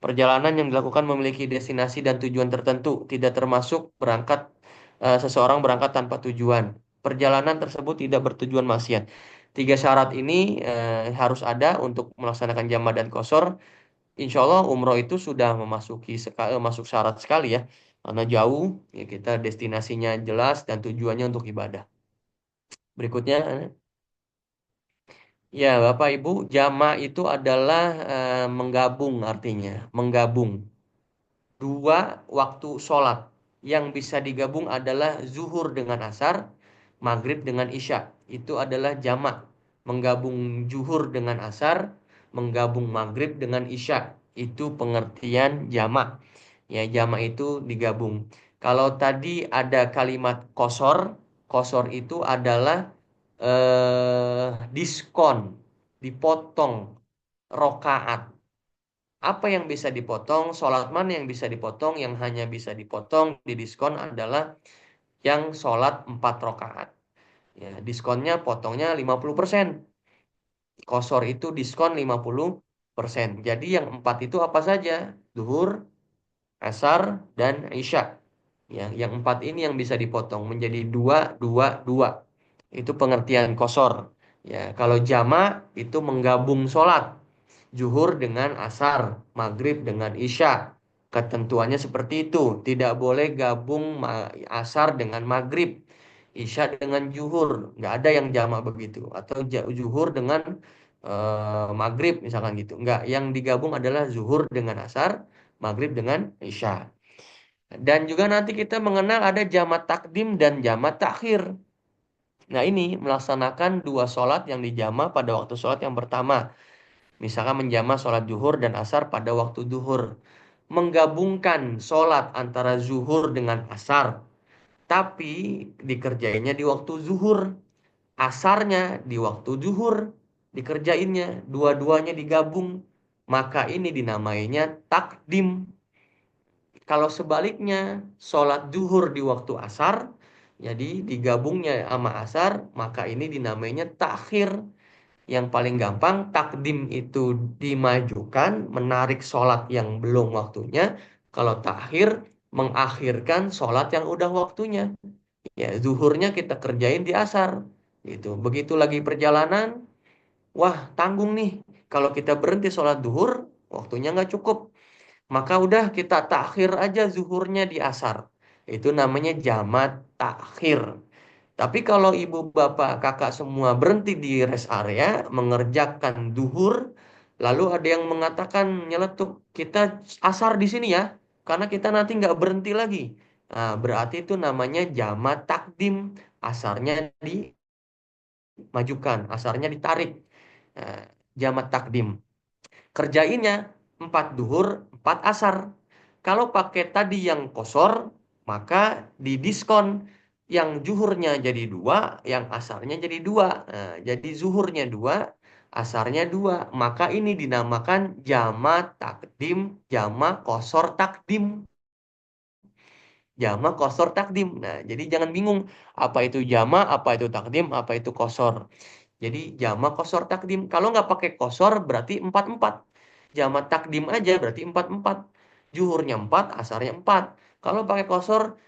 Perjalanan yang dilakukan memiliki destinasi dan tujuan tertentu, tidak termasuk seseorang berangkat tanpa tujuan. Perjalanan tersebut tidak bertujuan maksiat. Tiga syarat ini harus ada untuk melaksanakan jama dan kosor. Insya Allah umroh itu sudah masuk syarat sekali, ya, karena jauh, ya, kita destinasinya jelas dan tujuannya untuk ibadah. Berikutnya, ya Bapak Ibu, jama itu adalah menggabung, artinya menggabung dua waktu sholat. Yang bisa digabung adalah zuhur dengan asar, maghrib dengan isya. Itu adalah jamak. Menggabung zuhur dengan asar, menggabung maghrib dengan isya. Itu pengertian jamak. Ya, jamak itu digabung. Kalau tadi ada kalimat kosor, kosor itu adalah diskon, dipotong rokaat. Apa yang bisa dipotong? Sholat mana yang bisa dipotong? Yang hanya bisa dipotong di diskon adalah yang sholat 4 rakaat. Ya, diskonnya potongnya 50%. Kosor itu diskon 50%. Jadi yang 4 itu apa saja? Duhur, asar, dan isya. Ya, yang 4 ini yang bisa dipotong menjadi 2, 2, 2. Itu pengertian kosor. Ya, kalau jama itu menggabung sholat. Zuhur dengan asar, maghrib dengan isya. Ketentuannya seperti itu. Tidak boleh gabung asar dengan maghrib, isya dengan zuhur. Nggak ada yang jamak begitu. Atau zuhur dengan maghrib misalkan gitu. Nggak. Yang digabung adalah zuhur dengan asar, maghrib dengan isya. Dan juga nanti kita mengenal ada jamak takdim dan jamak takhir. Nah, ini melaksanakan dua sholat yang dijama pada waktu sholat yang pertama. Misalkan menjama sholat zuhur dan asar pada waktu zuhur. Menggabungkan sholat antara zuhur dengan asar. Tapi dikerjainnya di waktu zuhur. Asarnya di waktu zuhur. dikerjainnya, dua-duanya digabung, maka ini dinamainya takdim. Kalau sebaliknya, sholat duhur di waktu asar, jadi digabungnya sama asar, maka ini dinamainya takhir. Yang paling gampang, takdim itu dimajukan, menarik sholat yang belum waktunya. Kalau takhir, mengakhirkan sholat yang udah waktunya. Ya, zuhurnya kita kerjain di asar. Gitu. Begitu lagi perjalanan, wah tanggung nih. Kalau kita berhenti sholat duhur, waktunya nggak cukup. Maka udah kita takhir aja zuhurnya di asar. Itu namanya jamat takhir. Tapi kalau ibu, bapak, kakak semua berhenti di rest area, mengerjakan duhur, lalu ada yang mengatakan nyeletuk, kita asar di sini ya, karena kita nanti nggak berhenti lagi. Nah, berarti itu namanya jamak takdim, asarnya dimajukan, asarnya ditarik. Nah, jamak takdim. Kerjainnya 4 duhur, 4 asar. Kalau pakai tadi yang kosor, maka didiskon. Yang zuhurnya jadi 2, yang asarnya jadi 2. Nah, jadi zuhurnya 2, asarnya 2. Maka ini dinamakan jama takdim, jama kosor takdim. Jama kosor takdim. Nah, jadi jangan bingung apa itu jama, apa itu takdim, apa itu kosor. Jadi jama kosor takdim. Kalau nggak pakai kosor berarti 4-4. Jama takdim aja berarti 4-4. Juhurnya 4, asarnya 4. Kalau pakai kosor,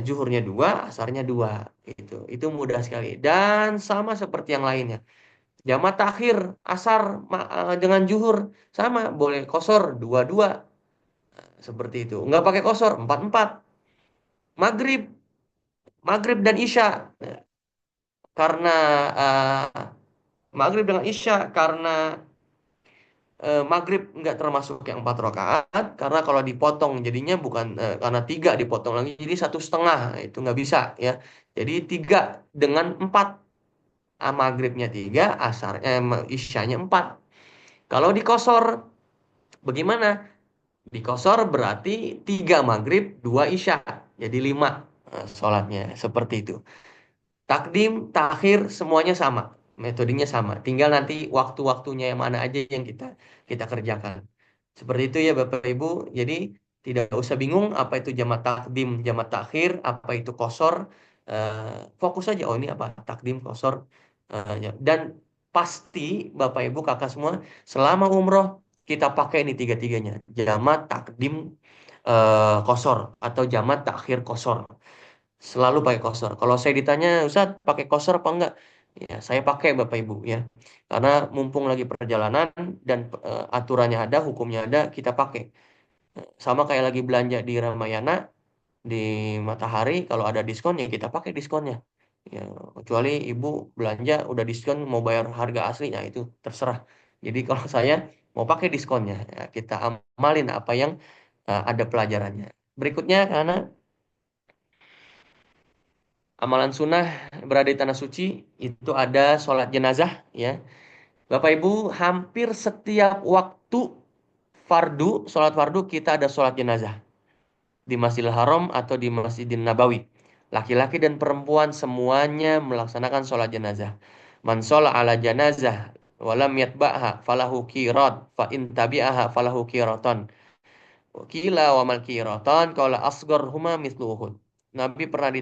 juhurnya 2, asarnya 2. Itu mudah sekali. Dan sama seperti yang lainnya. Jama takhir, asar dengan juhur. Sama, boleh kosor 2-2. Seperti itu. Nggak pakai kosor, 4-4. Maghrib, maghrib dan isya. Nah, karena maghrib dengan isya, karena maghrib nggak termasuk yang 4 rakaat, karena kalau dipotong jadinya bukan karena 3 dipotong lagi jadi 1,5. Itu nggak bisa ya. Jadi 3 dengan 4. Maghribnya 3, isyanya 4. Kalau dikosor bagaimana? Dikosor berarti 3 maghrib 2 isya, jadi 5 sholatnya seperti itu. Takdim, takhir semuanya sama. Metodenya sama. Tinggal nanti waktu-waktunya yang mana aja yang kita kerjakan. Seperti itu ya Bapak Ibu. Jadi tidak usah bingung apa itu jamak takdim, jamak takhir, apa itu kosor. Fokus aja, oh ini apa takdim, kosor. Dan pasti Bapak Ibu kakak semua selama umroh kita pakai ini tiga-tiganya. Jamak takdim, kosor atau jamak takhir kosor. Selalu pakai kosor. Kalau saya ditanya, Ustaz pakai kosor apa enggak? Ya, saya pakai Bapak Ibu ya. Karena mumpung lagi perjalanan dan aturannya ada, hukumnya ada, kita pakai. Sama kayak lagi belanja di Ramayana, di Matahari, kalau ada diskon ya kita pakai diskonnya. Ya, kecuali Ibu belanja udah diskon mau bayar harga asli, ya itu terserah. Jadi kalau saya mau pakai diskonnya, ya, kita amalin apa yang ada pelajarannya. Berikutnya karena amalan sunnah berada di tanah suci itu ada sholat jenazah ya. Bapak Ibu hampir setiap waktu fardu, sholat fardu kita ada sholat jenazah di Masjidil Haram atau di Masjidil Nabawi. Laki-laki dan perempuan semuanya melaksanakan sholat jenazah. Man sholat ala jenazah walam yatba'ha falahu qirat fa in tabi'aha falahu qiraton. Kila wa mal qiratan qala asghar huma mithlu Uhud. Nabi pernah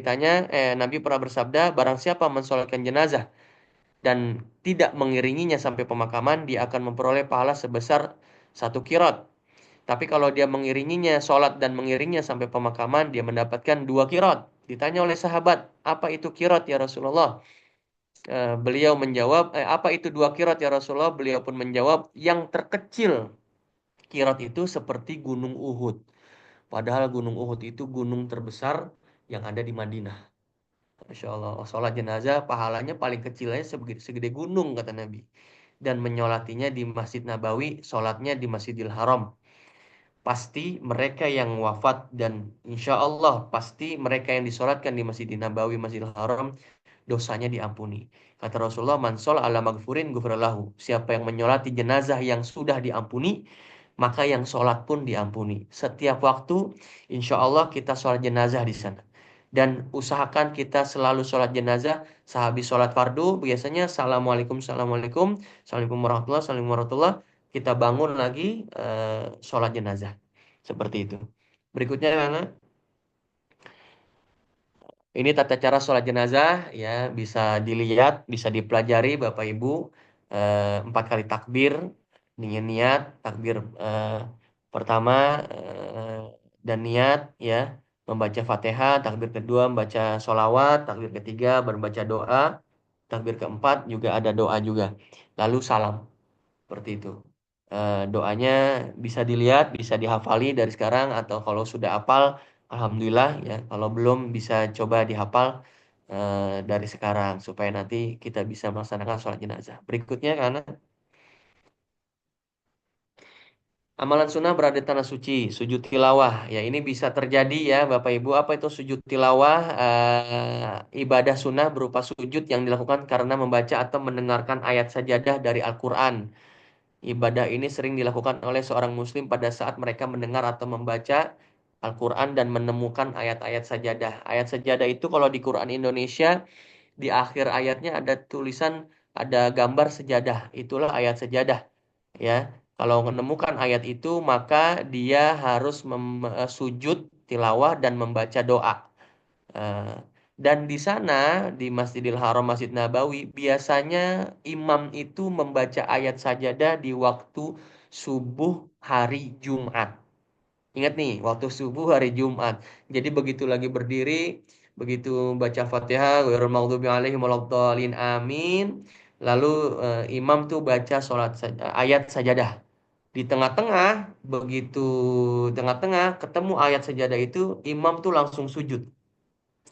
bersabda, barang siapa mensolatkan jenazah dan tidak mengiringinya sampai pemakaman, dia akan memperoleh pahala sebesar 1 qirat. Tapi kalau dia mengiringinya, sholat dan mengiringinya sampai pemakaman, dia mendapatkan 2 qirat. Ditanya oleh sahabat, apa itu qirat ya Rasulullah? Beliau menjawab, apa itu 2 qirat ya Rasulullah? Beliau pun menjawab, yang terkecil qirat itu seperti gunung Uhud. Padahal gunung Uhud itu gunung terbesar yang ada di Madinah. Masya Allah, sholat jenazah pahalanya paling kecil aja segede gunung kata Nabi. Dan menyolatinya di Masjid Nabawi, sholatnya di Masjidil Haram. Pasti mereka yang wafat dan insya Allah pasti mereka yang disolatkan di Masjidil Nabawi, Masjidil Haram, dosanya diampuni. Kata Rasulullah, man sholat ala magfurin gufralahu. Siapa yang menyolati jenazah yang sudah diampuni, maka yang sholat pun diampuni. Setiap waktu, insya Allah kita sholat jenazah di sana. Dan usahakan kita selalu sholat jenazah sehabis sholat fardu. Biasanya assalamualaikum, assalamualaikum, assalamualaikum warahmatullah, assalamualaikum warahmatullah. Kita bangun lagi sholat jenazah. Seperti itu. Berikutnya mana? Ini tata cara sholat jenazah ya, bisa dilihat, bisa dipelajari Bapak Ibu. 4 kali takbir, niat takbir pertama eh, dan niat ya, membaca Fatihah, takbir kedua membaca sholawat, takbir ketiga membaca doa, takbir keempat juga ada doa juga. Lalu salam. Seperti itu. Doanya bisa dilihat, bisa dihafali dari sekarang atau kalau sudah hafal, alhamdulillah ya. Kalau belum bisa coba dihafal dari sekarang supaya nanti kita bisa melaksanakan sholat jenazah. Berikutnya karena amalan sunnah berada di tanah suci, sujud tilawah. Ya ini bisa terjadi ya Bapak Ibu. Apa itu sujud tilawah? Ibadah sunnah berupa sujud yang dilakukan karena membaca atau mendengarkan ayat sajadah dari Al-Quran. Ibadah ini sering dilakukan oleh seorang muslim pada saat mereka mendengar atau membaca Al-Quran dan menemukan ayat-ayat sajadah. Ayat sajadah itu kalau di Quran Indonesia, di akhir ayatnya ada tulisan, ada gambar sejadah. Itulah ayat sejadah. Ya, kalau menemukan ayat itu, maka dia harus sujud, tilawah, dan membaca doa. Eh, dan di sana, di Masjidil Haram, Masjid Nabawi, biasanya imam itu membaca ayat sajadah di waktu subuh hari Jumat. Ingat nih, waktu subuh hari Jumat. Jadi begitu lagi berdiri, begitu baca Fatihah, ghairil maghdubi alaihim waladdallin, amin. Lalu imam tuh baca ayat sajadah. Di tengah-tengah, begitu tengah-tengah ketemu ayat sajadah itu, imam tuh langsung sujud.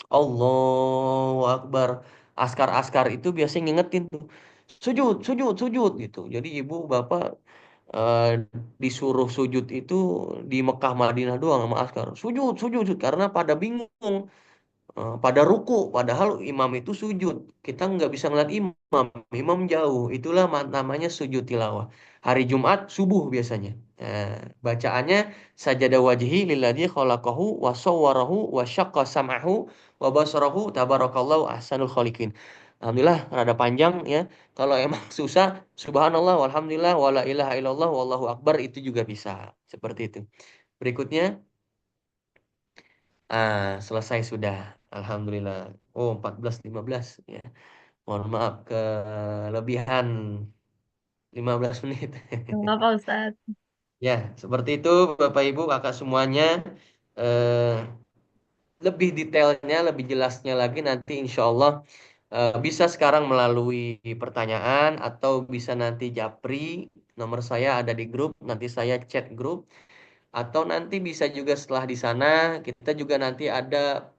Allahu Akbar. Askar-askar itu biasanya ngingetin tuh. Sujud, sujud, sujud gitu. Jadi ibu bapak eh, disuruh sujud itu di Mekah Madinah doang sama askar. Sujud, sujud, sujud. Karena pada bingung. Pada ruku, padahal imam itu sujud. Kita nggak bisa ngeliat imam, imam jauh. Itulah namanya sujud tilawah. Hari Jumat subuh biasanya. Nah, bacaannya sajada wajhi lilladzi khalaqahu wa sawwarahu wa syaqqa sam'ahu wa basarahu tabarakallahu ahsanul khaliqin. Alhamdulillah rada panjang ya. Kalau emang susah, subhanallah walhamdulillah wala ilaha illallah wallahu akbar itu juga bisa. Seperti itu. Berikutnya selesai sudah. Alhamdulillah. Oh, 14.15 ya. Mohon maaf kelebihan 15 menit.
Enggak apa Ustaz.
Ya, seperti itu Bapak Ibu, Kakak semuanya. Eh, Lebih detailnya, lebih jelasnya lagi nanti insya Allah bisa sekarang melalui pertanyaan atau bisa nanti japri. Nomor saya ada di grup, nanti saya chat grup. Atau nanti bisa juga setelah di sana kita juga nanti ada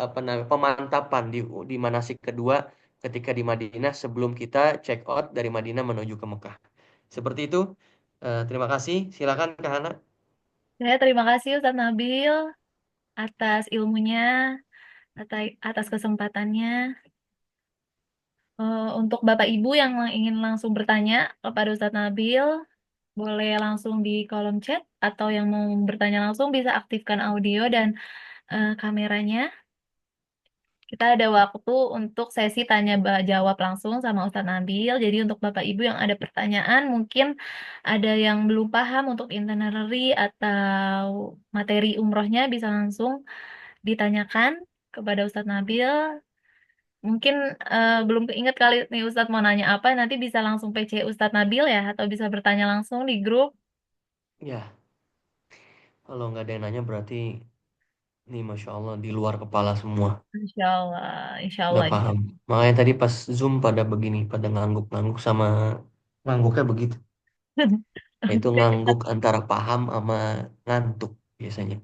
apa namanya pemantapan di manasik kedua ketika di Madinah sebelum kita check out dari Madinah menuju ke Mekah. Seperti itu. Terima kasih. Silakan Kak Hana.
Saya terima kasih Ustaz Nabil atas ilmunya, atas kesempatannya. Untuk Bapak Ibu yang ingin langsung bertanya kepada Ustadz Nabil, boleh langsung di kolom chat atau yang mau bertanya langsung bisa aktifkan audio dan kameranya. Kita ada waktu untuk sesi tanya jawab langsung sama Ustadz Nabil. Jadi untuk Bapak Ibu yang ada pertanyaan, mungkin ada yang belum paham untuk itinerary atau materi umrohnya bisa langsung ditanyakan kepada Ustadz Nabil. Mungkin belum keinget kali nih Ustadz mau nanya apa, nanti bisa langsung PC Ustadz Nabil ya, atau bisa bertanya langsung di grup.
Ya, kalau nggak ada yang nanya berarti ini Masya Allah di luar kepala semua.
Insya Allah, Insya
Udah
Allah.
paham. Makanya tadi pas Zoom pada begini, pada ngangguk-ngangguk sama ngangguknya begitu. Itu ngangguk antara paham sama ngantuk biasanya.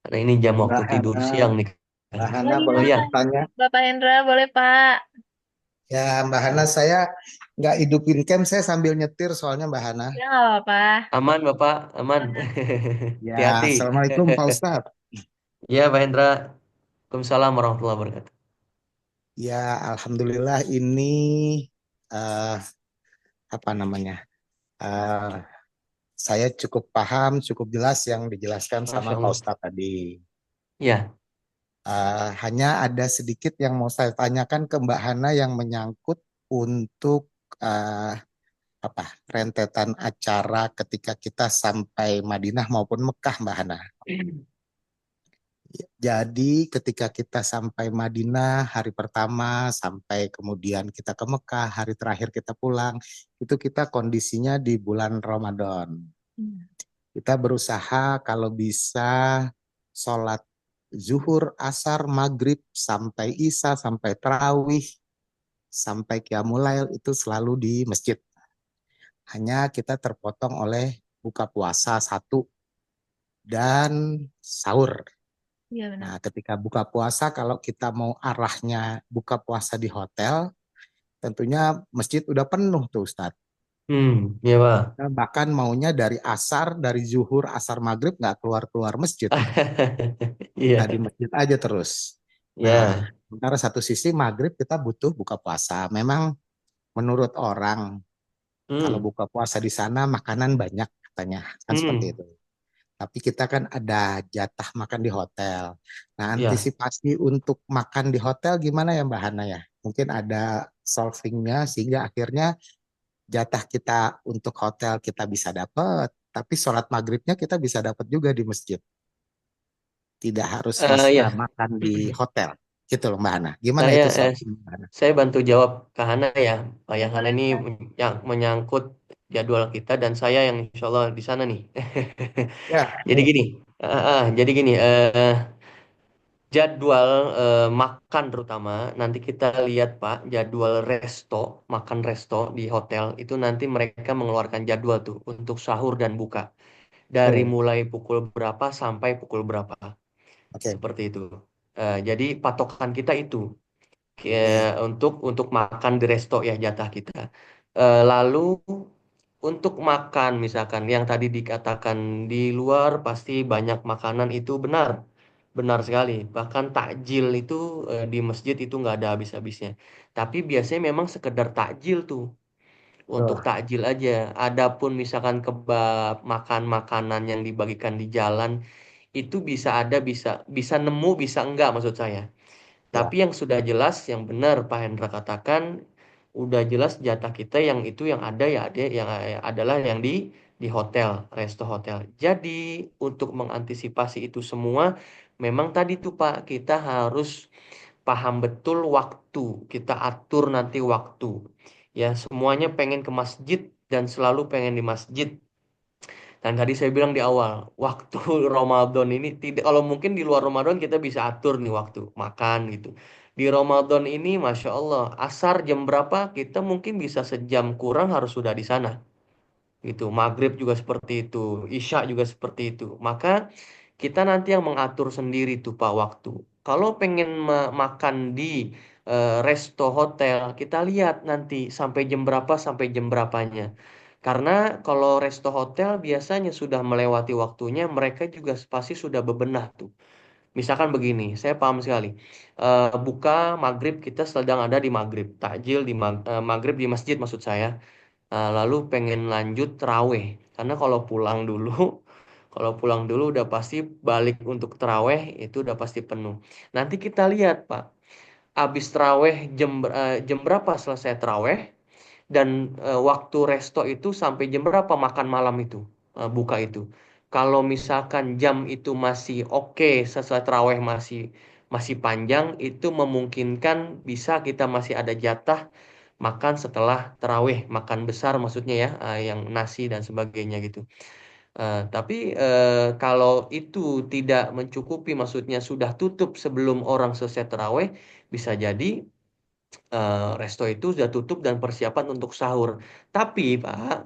Karena ini jam waktu
Mbak
tidur
Hana,
siang nih.
Mbak
Oh
Hana
iya,
Oh
boleh
iya,
bertanya?
Bapak Hendra boleh Pak.
Ya, Mbak Hana, saya nggak hidupin cam, saya sambil nyetir soalnya Mbak Hana.
Ya nggak apa-apa.
aman Bapak, aman.
Ya,
Hati-hati.
Assalamualaikum Pak Ustadz.
Ya Pak Hendra, Waalaikumsalam warahmatullahi wabarakatuh.
Ya, Alhamdulillah ini eh, apa namanya? eh, saya cukup paham, cukup jelas yang dijelaskan sama
Masya
Pak
Allah.
Ustadz tadi.
Ya,
Hanya ada sedikit yang mau saya tanyakan ke Mbak Hana yang menyangkut untuk eh, apa rentetan acara ketika kita sampai Madinah maupun Mekah, Mbak Hana. Jadi ketika kita sampai Madinah hari pertama sampai kemudian kita ke Mekah hari terakhir kita pulang, itu kita kondisinya di bulan Ramadan.
Hmm.
Kita berusaha kalau bisa sholat zuhur, asar, maghrib, sampai isya, sampai tarawih, sampai qiyamul lail itu selalu di masjid. Hanya kita terpotong oleh buka puasa satu dan sahur.
Iya benar.
Nah, ketika buka puasa, kalau kita mau arahnya buka puasa di hotel, tentunya masjid udah penuh tuh Ustadz.
Iya Pak.
Nah, bahkan maunya dari asar, dari zuhur, asar maghrib nggak keluar-keluar masjid. Nah, di
Iya,
masjid aja terus. Nah,
ya.
sementara satu sisi maghrib kita butuh buka puasa. Memang menurut orang, kalau
Hmm,
buka puasa di sana makanan banyak katanya, kan seperti
hmm,
itu. Tapi kita kan ada jatah makan di hotel. Nah,
ya.
antisipasi untuk makan di hotel gimana ya Mbak Hana ya? Mungkin ada solvingnya sehingga akhirnya jatah kita untuk hotel kita bisa dapat, tapi sholat maghribnya kita bisa dapat juga di masjid. Tidak harus
Ya.
makan di hotel. Gitu loh Mbak Hana. Gimana
Saya
itu
eh,
solving Mbak Hana?
saya bantu jawab ke Hana ya. Yang Hana ini menyangkut jadwal kita dan saya yang insya Allah di sana nih.
Ya,
Jadi gini, jadi gini, jadwal makan terutama nanti kita lihat Pak, jadwal resto, makan resto di hotel itu nanti mereka mengeluarkan jadwal tuh untuk sahur dan buka dari
oke,
mulai pukul berapa sampai pukul berapa,
oke,
seperti itu. Jadi patokan kita itu
oke.
untuk makan di resto ya jatah kita. Lalu untuk makan misalkan yang tadi dikatakan di luar pasti banyak makanan itu benar. Benar sekali. Bahkan takjil itu di masjid itu nggak ada habis-habisnya. Tapi biasanya memang sekedar takjil tuh. Untuk
Tuh,
takjil aja. Adapun misalkan kebab, makan makanan yang dibagikan di jalan itu bisa ada bisa bisa nemu bisa enggak maksud saya.
ya,
Tapi yang sudah jelas, yang benar Pak Hendra katakan, udah jelas jatah kita yang itu yang ada ya ada yang adalah yang di hotel, resto hotel. Jadi untuk mengantisipasi itu semua, memang tadi tuh Pak kita harus paham betul waktu, kita atur nanti waktu. Ya semuanya pengen ke masjid dan selalu pengen di masjid. Dan tadi saya bilang di awal, waktu Ramadan ini tidak kalau mungkin di luar Ramadan kita bisa atur nih waktu makan gitu. Di Ramadan ini, Masya Allah, asar jam berapa kita mungkin bisa sejam kurang harus sudah di sana. Gitu. Maghrib juga seperti itu, Isya juga seperti itu. Maka kita nanti yang mengatur sendiri tuh Pak waktu. Kalau pengen makan di resto hotel, kita lihat nanti sampai jam berapa sampai jam berapanya. Karena kalau resto hotel biasanya sudah melewati waktunya, mereka juga pasti sudah bebenah tuh. Misalkan begini, saya paham sekali. Buka maghrib kita sedang ada di maghrib, takjil di maghrib di masjid maksud saya. Lalu pengen lanjut terawih, karena kalau pulang dulu udah pasti balik untuk terawih itu udah pasti penuh. Nanti kita lihat Pak, habis terawih jam berapa selesai terawih dan waktu resto itu sampai jam berapa makan malam itu buka itu. Kalau misalkan jam itu masih oke sesuai terawih masih masih panjang itu memungkinkan bisa kita masih ada jatah makan setelah terawih makan besar maksudnya ya yang nasi dan sebagainya gitu. Tapi kalau itu tidak mencukupi maksudnya sudah tutup sebelum orang selesai terawih bisa jadi resto itu sudah tutup dan persiapan untuk sahur. Tapi Pak,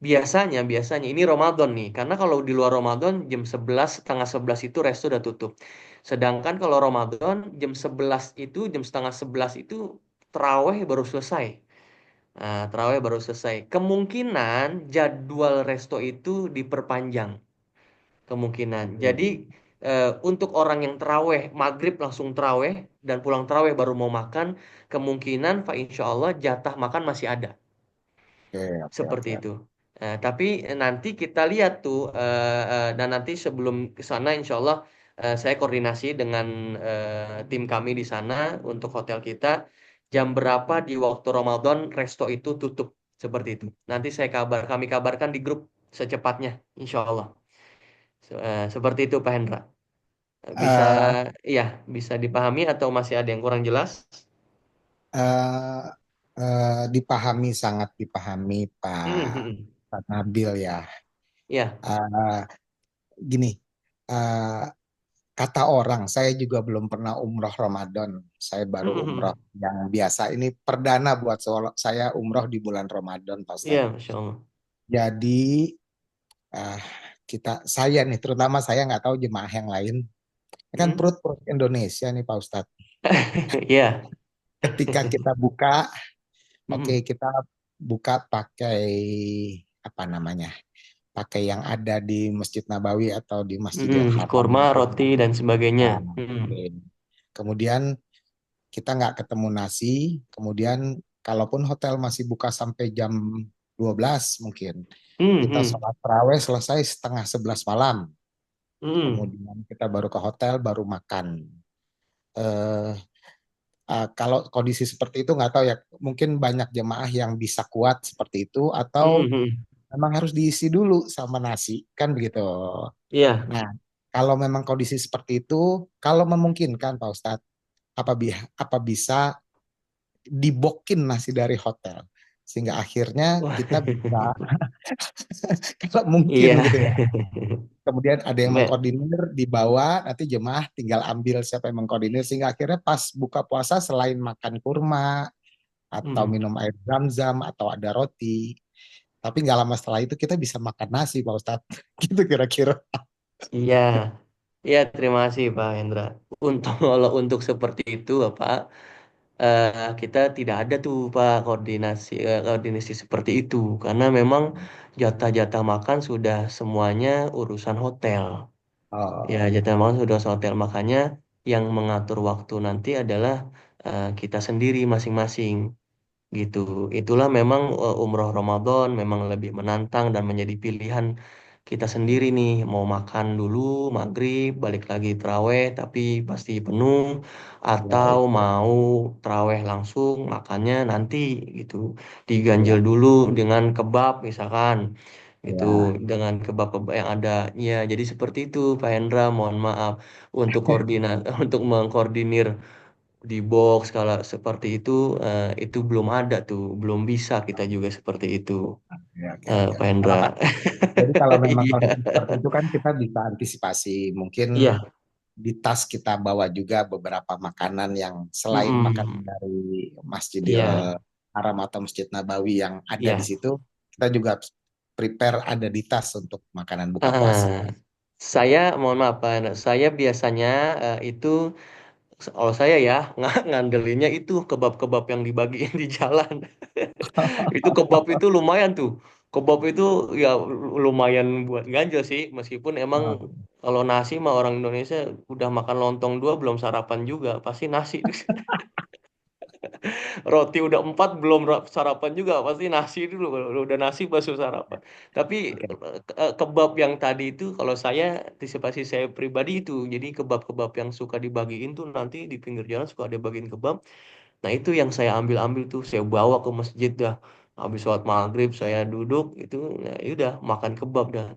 biasanya biasanya ini Ramadan nih, karena kalau di luar Ramadan jam 11 setengah 11 itu resto udah tutup. Sedangkan kalau Ramadan jam 11 itu jam setengah 11 itu terawih baru selesai. Nah, terawih baru selesai. Kemungkinan jadwal resto itu diperpanjang kemungkinan. Jadi untuk orang yang terawih maghrib langsung terawih dan pulang terawih baru mau makan, kemungkinan Pak Insya Allah jatah makan masih ada.
oke, oke,
Seperti
oke.
itu. Tapi nanti kita lihat tuh dan nanti sebelum ke sana Insya Allah saya koordinasi dengan tim kami di sana untuk hotel kita jam berapa di waktu Ramadan resto itu tutup seperti itu. Nanti kami kabarkan di grup secepatnya, insya Allah. Seperti itu Pak Hendra. Bisa,
Eh,
ya, bisa dipahami atau masih ada yang kurang jelas?
eh, Dipahami, sangat dipahami
Hmm,
Pak,
hmm.
Pak Nabil ya.
Ya,
Eh, Gini, eh, kata orang, saya juga belum pernah umroh Ramadan. Saya baru
hmm, hmm,
umroh
hmm.
yang biasa. Ini perdana buat saya umroh di bulan Ramadan, Pak
Iya,
Ustadz.
Masya Allah.
Jadi eh, saya nih, terutama saya nggak tahu jemaah yang lain. Ini kan
Hmm?
perut-perut Indonesia nih Pak Ustadz.
Iya.
Ketika kita buka, oke,
Hmm,
kita buka pakai apa namanya? Pakai yang ada di Masjid Nabawi atau di Masjidil Haram
kurma,
gitu.
roti, dan sebagainya.
Nah,
Hmm.
oke. Kemudian kita nggak ketemu nasi, kemudian kalaupun hotel masih buka sampai jam 12 mungkin,
Hmm,
kita
hmm,
sholat tarawih selesai setengah 11 malam,
hmm,
kemudian kita baru ke hotel, baru makan. Eh, kalau kondisi seperti itu nggak tahu ya, mungkin banyak jemaah yang bisa kuat seperti itu, atau
hmm, hmm.
memang harus diisi dulu sama nasi, kan begitu.
Iya.
Nah, kalau memang kondisi seperti itu, kalau memungkinkan Pak Ustadz, apa bisa dibokin nasi dari hotel sehingga akhirnya
Wah,
kita bisa kalau mungkin
iya.
gitu ya, kemudian ada yang
Me-
mengkoordinir dibawa, nanti jemaah tinggal ambil siapa yang mengkoordinir sehingga akhirnya pas buka puasa selain makan kurma atau
hmm.
minum air zam-zam atau ada roti, tapi nggak lama setelah itu kita bisa makan nasi Pak Ustadz. Gitu kira-kira.
Iya. Iya, terima kasih Pak Hendra. Untuk kalau untuk seperti itu, Pak, kita tidak ada tuh Pak koordinasi seperti itu karena memang jatah-jatah makan sudah semuanya urusan hotel. Ya,
Oh,
jatah makan sudah urusan hotel, makanya yang mengatur waktu nanti adalah kita sendiri masing-masing gitu. Itulah memang umroh Ramadan memang lebih menantang dan menjadi pilihan kita sendiri nih, mau makan dulu maghrib balik lagi traweh tapi pasti penuh,
ya,
atau
ya,
mau traweh langsung makannya nanti gitu,
ya,
diganjel dulu dengan kebab misalkan gitu,
ya.
dengan kebab-kebab yang ada. Ya, jadi seperti itu Pak Hendra, mohon maaf untuk koordinat untuk mengkoordinir di box kalau seperti itu belum ada tuh, belum bisa kita juga seperti itu,
Ya, oke, oke.
Pak Hendra.
Jadi kalau memang
Iya,
kondisi seperti itu kan kita bisa antisipasi. Mungkin
iya,
di tas kita bawa juga beberapa makanan yang selain makanan
mm-mm.
dari Masjidil
Iya,
Haram atau Masjid Nabawi yang ada di
iya.
situ, kita juga prepare ada di tas untuk makanan buka puasa.
Ah, saya mohon maaf, Pak Hendra. Saya biasanya itu kalau saya ya ngandelinnya itu kebab-kebab yang dibagiin di jalan. Itu kebab itu lumayan tuh. Kebab itu ya lumayan buat ganjel sih, meskipun emang
Oh,
kalau nasi mah orang Indonesia udah makan lontong dua belum sarapan juga, pasti nasi. Roti udah empat belum sarapan juga, pasti nasi dulu. Kalau udah nasi baru sarapan. Tapi
oke.
kebab yang tadi itu kalau saya antisipasi saya pribadi itu, jadi kebab-kebab yang suka dibagiin tuh nanti di pinggir jalan suka ada bagiin kebab. Nah itu yang saya ambil-ambil tuh, saya bawa ke masjid dah. Habis sholat maghrib saya duduk itu, ya udah makan kebab dah.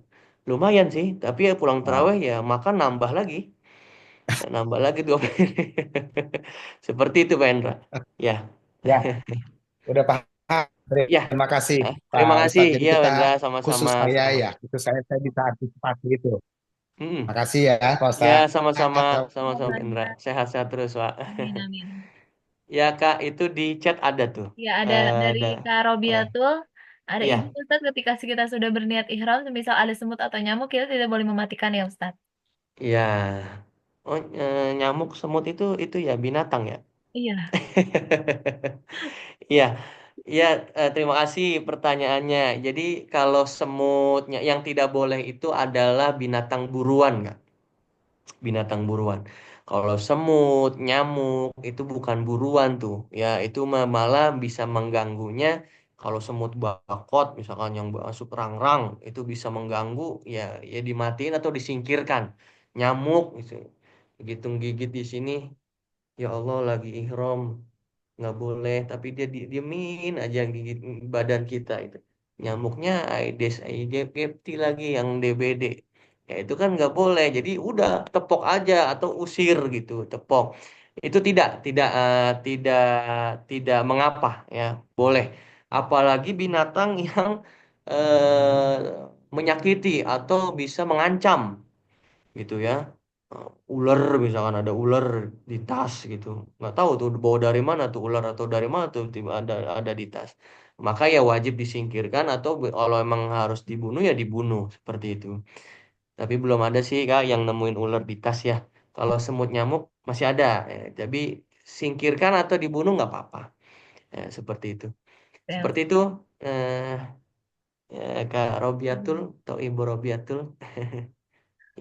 Lumayan sih, tapi ya pulang
Oh,
terawih ya makan nambah lagi, nambah lagi dua piring. Seperti itu Pak Hendra. Ya,
ya, udah paham.
ya.
Terima kasih Pak
Terima kasih
Ustadz. Jadi
ya
kita
Hendra,
khusus
sama-sama.
saya
Selamat.
ya, khusus saya bisa antisipasi itu.
Mm-mm.
Makasih ya Pak
Ya,
Ustadz.
sama-sama,
Iya,
sama-sama
Pak
Hendra.
Hendra.
Sehat-sehat terus, Pak.
Amin, amin.
Ya, Kak, itu di chat ada tuh.
Ya, ada dari
Ada.
Kak
eh,
Robiatul. Ada izin
iya.
Ustadz ketika kita sudah berniat ihram, misal ada semut atau nyamuk, kita tidak boleh mematikan ya Ustadz.
Iya. Oh, nyamuk semut itu ya binatang ya.
Iya.
Iya. Iya, terima kasih pertanyaannya. Jadi kalau semutnya yang tidak boleh itu adalah binatang buruan, nggak? Binatang buruan. Kalau semut, nyamuk itu bukan buruan tuh. Ya, itu malah bisa mengganggunya. Kalau semut bakot misalkan yang masuk rang-rang itu bisa mengganggu, ya ya dimatiin atau disingkirkan. nyamuk gitu. Begitu gigit di sini, ya Allah lagi ihram, nggak boleh, tapi dia diemin aja yang gigit badan kita itu. Nyamuknya Aedes aegypti lagi yang DBD. Ya itu kan nggak boleh. Jadi udah tepok aja atau usir gitu, tepok. Itu tidak mengapa ya, boleh. Apalagi binatang yang eh, menyakiti atau bisa mengancam gitu ya. Ular misalkan ada ular di tas gitu, nggak tahu tuh bawa dari mana tuh ular atau dari mana tuh tiba ada di tas, maka ya wajib disingkirkan atau kalau emang harus dibunuh ya dibunuh seperti itu. Tapi belum ada sih kak yang nemuin ular di tas ya. Kalau semut nyamuk masih ada tapi singkirkan atau dibunuh nggak apa-apa. Seperti itu,
Ya.
seperti itu. eh Kak Robiatul atau Ibu Robiatul.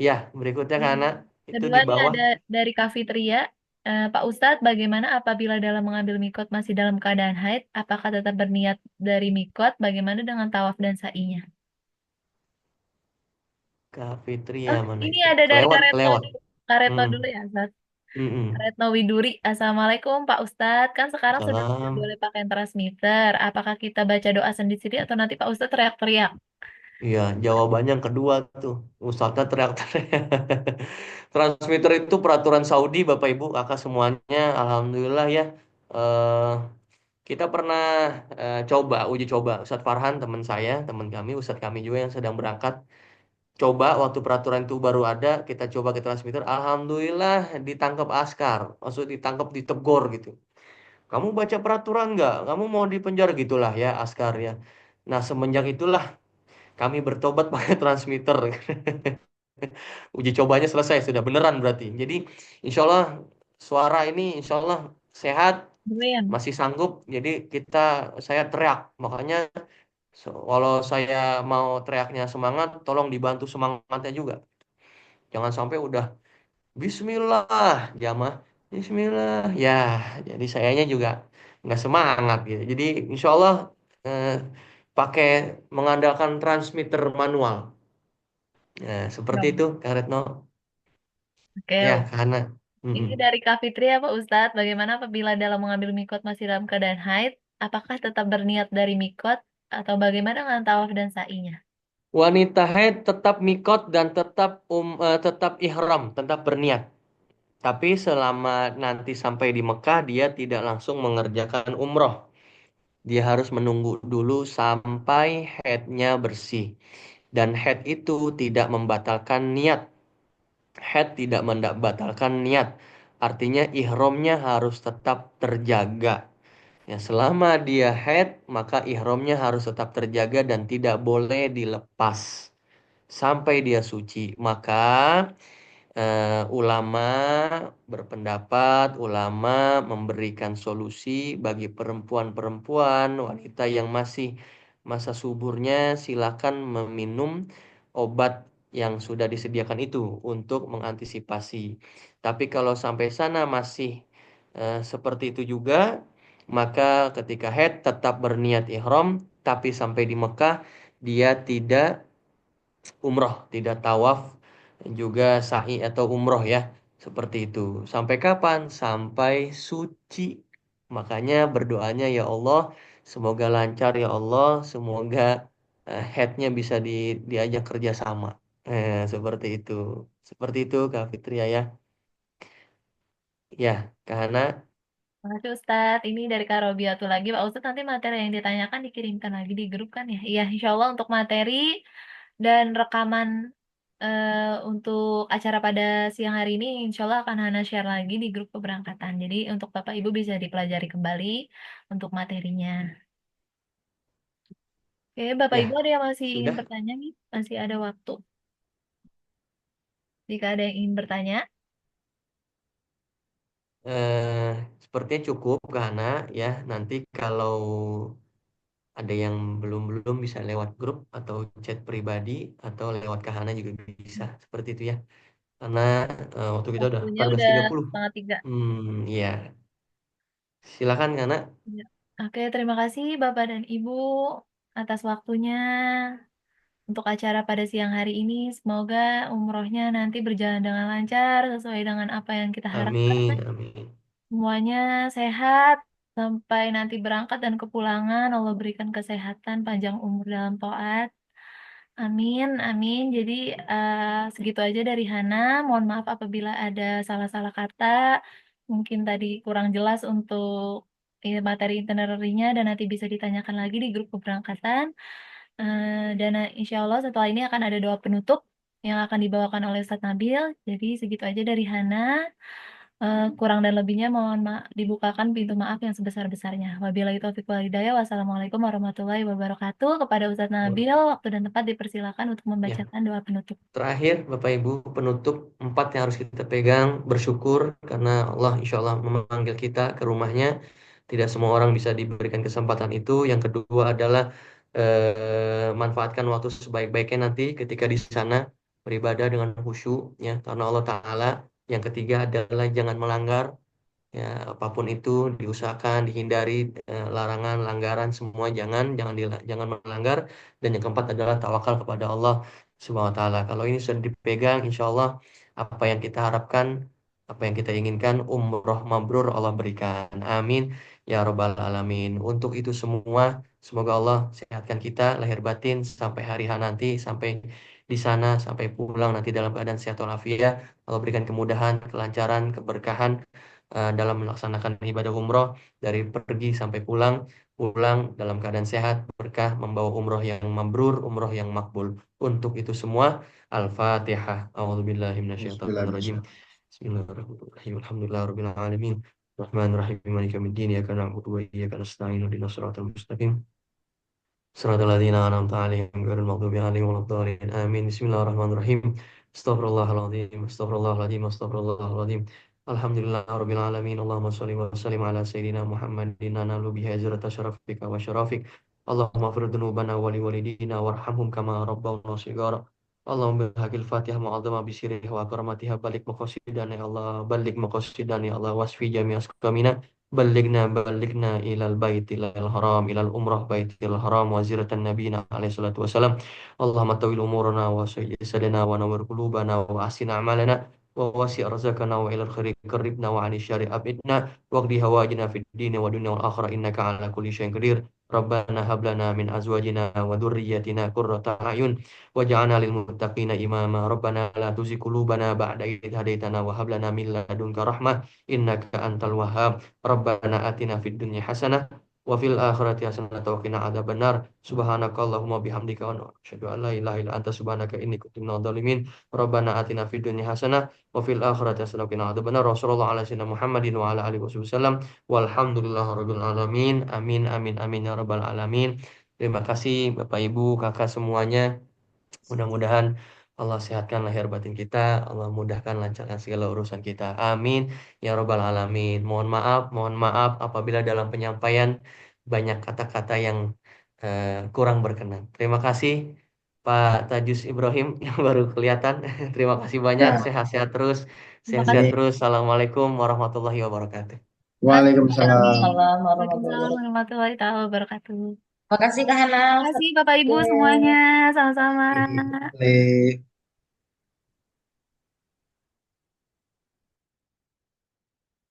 Ya, berikutnya
Hmm.
karena itu
Kedua
di
nih
bawah.
ada dari Kafitria. Pak Ustadz, bagaimana apabila dalam mengambil mikot masih dalam keadaan haid? Apakah tetap berniat dari mikot? Bagaimana dengan tawaf dan sa'inya?
Kak Fitri ya
Oh,
mana
ini
itu?
ada dari
Kelewat,
Karetno
kelewat.
dulu. Karetno
Mm-mm.
dulu ya, Ustadz.
Mm-mm.
Retno Widuri, Assalamualaikum Pak Ustadz. Kan sekarang sudah tidak
Salam.
boleh pakai transmitter. Apakah kita baca doa sendiri atau nanti Pak Ustadz teriak-teriak?
Iya, jawabannya yang kedua tuh. Ustaznya teriak-teriak. Transmitter itu peraturan Saudi, Bapak Ibu, kakak semuanya. Alhamdulillah ya. Eh kita pernah coba, uji coba. Ustadz Farhan, teman saya, teman kami, Ustadz kami juga yang sedang berangkat. Coba waktu peraturan itu baru ada, kita coba ke transmitter. Alhamdulillah ditangkap askar. Maksud ditangkap, ditegor gitu. Kamu baca peraturan nggak? Kamu mau dipenjara gitulah ya, askar ya. Nah, semenjak itulah kami bertobat pakai transmitter. Uji cobanya selesai, sudah beneran berarti. Jadi, insya Allah suara ini insya Allah sehat,
Amin.
masih sanggup. Jadi saya teriak. Makanya kalau saya mau teriaknya semangat, tolong dibantu semangatnya juga. Jangan sampai udah Bismillah, jamaah. Bismillah. Ya, jadi sayanya juga nggak semangat gitu. Jadi insya Allah eh, pakai mengandalkan transmitter manual. Ya, seperti
Ya.
itu, Kak Retno.
Oke,
Ya, karena
ini
mm-mm.
dari Kak Fitri ya Pak Ustadz. Bagaimana apabila dalam mengambil mikot masih dalam keadaan haid? Apakah tetap berniat dari mikot atau bagaimana dengan tawaf dan sa'inya?
Wanita haid tetap mikot dan tetap ihram, tetap berniat. Tapi selama nanti sampai di Mekah, dia tidak langsung mengerjakan umroh. Dia harus menunggu dulu sampai haidnya bersih. Dan haid itu tidak membatalkan niat. Haid tidak membatalkan niat. Artinya ihramnya harus tetap terjaga. Ya, selama dia haid, maka ihramnya harus tetap terjaga dan tidak boleh dilepas sampai dia suci. Maka ulama berpendapat, ulama memberikan solusi bagi perempuan-perempuan, wanita yang masih masa suburnya, silakan meminum obat yang sudah disediakan itu untuk mengantisipasi. Tapi kalau sampai sana masih seperti itu juga, maka ketika haid tetap berniat ihram, tapi sampai di Mekah dia tidak umroh, tidak tawaf, dan juga sa'i atau umroh ya. Seperti itu. Sampai kapan? Sampai suci. Makanya berdoanya ya Allah, semoga lancar ya Allah, semoga headnya bisa diajak kerja sama. Seperti itu. Seperti itu Kak Fitria ya. Ya, karena
Makasih Ustadz. Ini dari Kak Robiatul lagi. Pak Ustadz nanti materi yang ditanyakan dikirimkan lagi di grup kan ya? Iya, insya Allah untuk materi dan rekaman untuk acara pada siang hari ini, insya Allah akan Hana share lagi di grup keberangkatan. Jadi untuk Bapak Ibu bisa dipelajari kembali untuk materinya. Oke, Bapak Ibu
ya
ada yang masih ingin
sudah.
bertanya nih? Masih ada waktu. Jika ada yang ingin bertanya,
eh Sepertinya cukup karena ya nanti kalau ada yang belum-belum bisa lewat grup atau chat pribadi atau lewat Kahana juga bisa. Seperti itu ya. Karena waktu kita udah
waktunya udah
14.30.
2:30.
Iya. Silakan Kana.
Ya. Oke, terima kasih Bapak dan Ibu atas waktunya. untuk acara pada siang hari ini. Semoga umrohnya nanti berjalan dengan lancar sesuai dengan apa yang kita harapkan.
Amin, amin.
Semuanya sehat sampai nanti berangkat dan kepulangan. Allah berikan kesehatan, panjang umur dalam taat. Amin, amin. Jadi segitu aja dari Hana. Mohon maaf apabila ada salah-salah kata. Mungkin tadi kurang jelas untuk materi itinerary-nya dan nanti bisa ditanyakan lagi di grup keberangkatan. Dan insya Allah setelah ini akan ada doa penutup yang akan dibawakan oleh Ustadz Nabil. Jadi segitu aja dari Hana. Kurang dan lebihnya mohon dibukakan pintu maaf yang sebesar-besarnya. Wabillahi taufiq wal hidayah. Wassalamualaikum warahmatullahi wabarakatuh. Kepada Ustadz Nabil, waktu dan tempat dipersilakan untuk
Ya,
membacakan doa penutup.
terakhir Bapak Ibu penutup 4 yang harus kita pegang, bersyukur karena Allah insya Allah memanggil kita ke rumahnya. Tidak semua orang bisa diberikan kesempatan itu. Yang kedua adalah manfaatkan waktu sebaik-baiknya nanti ketika di sana beribadah dengan khusyuk ya karena Allah Ta'ala. Yang ketiga adalah jangan melanggar. Ya, apapun itu diusahakan dihindari larangan, langgaran semua jangan melanggar. Dan yang keempat adalah tawakal kepada Allah Subhanahu wa taala. Kalau ini sudah dipegang, insya Allah apa yang kita harapkan, apa yang kita inginkan, umroh mabrur Allah berikan. Amin ya robbal alamin. Untuk itu semua, semoga Allah sehatkan kita lahir batin sampai hari H nanti, sampai di sana, sampai pulang nanti dalam keadaan sehat walafiat. Allah berikan kemudahan, kelancaran, keberkahan dalam melaksanakan ibadah umroh dari pergi sampai pulang, pulang dalam keadaan sehat, berkah, membawa umroh yang mabrur, umroh yang makbul. Untuk itu semua, Al-Fatihah. A'udzubillahi minasyaitonirrajim. Bismillahirrahmanirrahim. Alhamdulillahirabbil alamin. Rahmanir Rahim. Maliki yaumiddin. Iyyaka na'budu wa iyyaka nasta'in. Ihdinas siratal mustaqim. Siratal ladzina an'amta 'alaihim ghairil maghdubi 'alaihim waladdallin. Amin. Bismillahirrahmanirrahim. Astaghfirullahaladzim. Astaghfirullahaladzim. Astaghfirullahaladzim. Alhamdulillahirabbil alamin. Allahumma shalli wa sallim ala sayyidina Muhammadin nalu bihi ajrata syarafika wa syarafik. Allahumma fir dzunubana wa liwalidina warhamhum kama rabbawna shighara. Allahumma bihaqil Fatihah mu'azzama bisirih wa karamatiha balik maqasidana ya Allah. Balik maqasidana ya Allah wasfi jami'as kamina. Baligna ilal baitil haram ilal umrah baitil haram wa ziyaratan nabiyina alaihi salatu wasalam. Allahumma tawil umurana wa sayyid sadana wa nawwir qulubana wa ahsin a'malana wa wasi' arzakana wa ilal khairi qarribna wa 'ani syarri abidna waqdi hawajina fid dini wa dunya wal akhirah innaka 'ala kulli syai'in qadir. Rabbana hab lana min azwajina wa dhurriyyatina qurrata a'yun waj'alna lil muttaqina imama. Rabbana la tuzigh qulubana ba'da idh hadaitana wa hab lana min ladunka rahmah innaka antal wahhab. Rabbana atina fid dunya hasanah wa fil akhirati hasanah wa qina adzabannar. Subhanakallahumma bihamdika wa asyhadu an la ilaha illa anta subhanaka inni kuntu minadh dhalimin. Rabbana atina fid dunya hasanah wa fil akhirati hasanah wa qina adzabannar. Wassallallahu ala sayyidina Muhammadin wa ala alihi wasallam. Walhamdulillahirabbil alamin. Amin amin amin ya rabbal alamin. Terima kasih Bapak Ibu, Kakak semuanya. Mudah-mudahan Allah sehatkan lahir batin kita, Allah mudahkan lancarkan segala urusan kita. Amin ya robbal alamin. Mohon maaf apabila dalam penyampaian banyak kata-kata yang kurang berkenan. Terima kasih Pak Tajus Ibrahim yang baru kelihatan. Terima kasih banyak.
Ya,
Sehat-sehat terus.
Terima
Sehat-sehat
kasih.
amin.
terus. Assalamualaikum warahmatullahi wabarakatuh.
Waalaikumsalam.
Waalaikumsalam warahmatullahi taala wabarakatuh.
Makasih Kak Hana.
Terima kasih Bapak Ibu semuanya. Sama-sama.
Baik.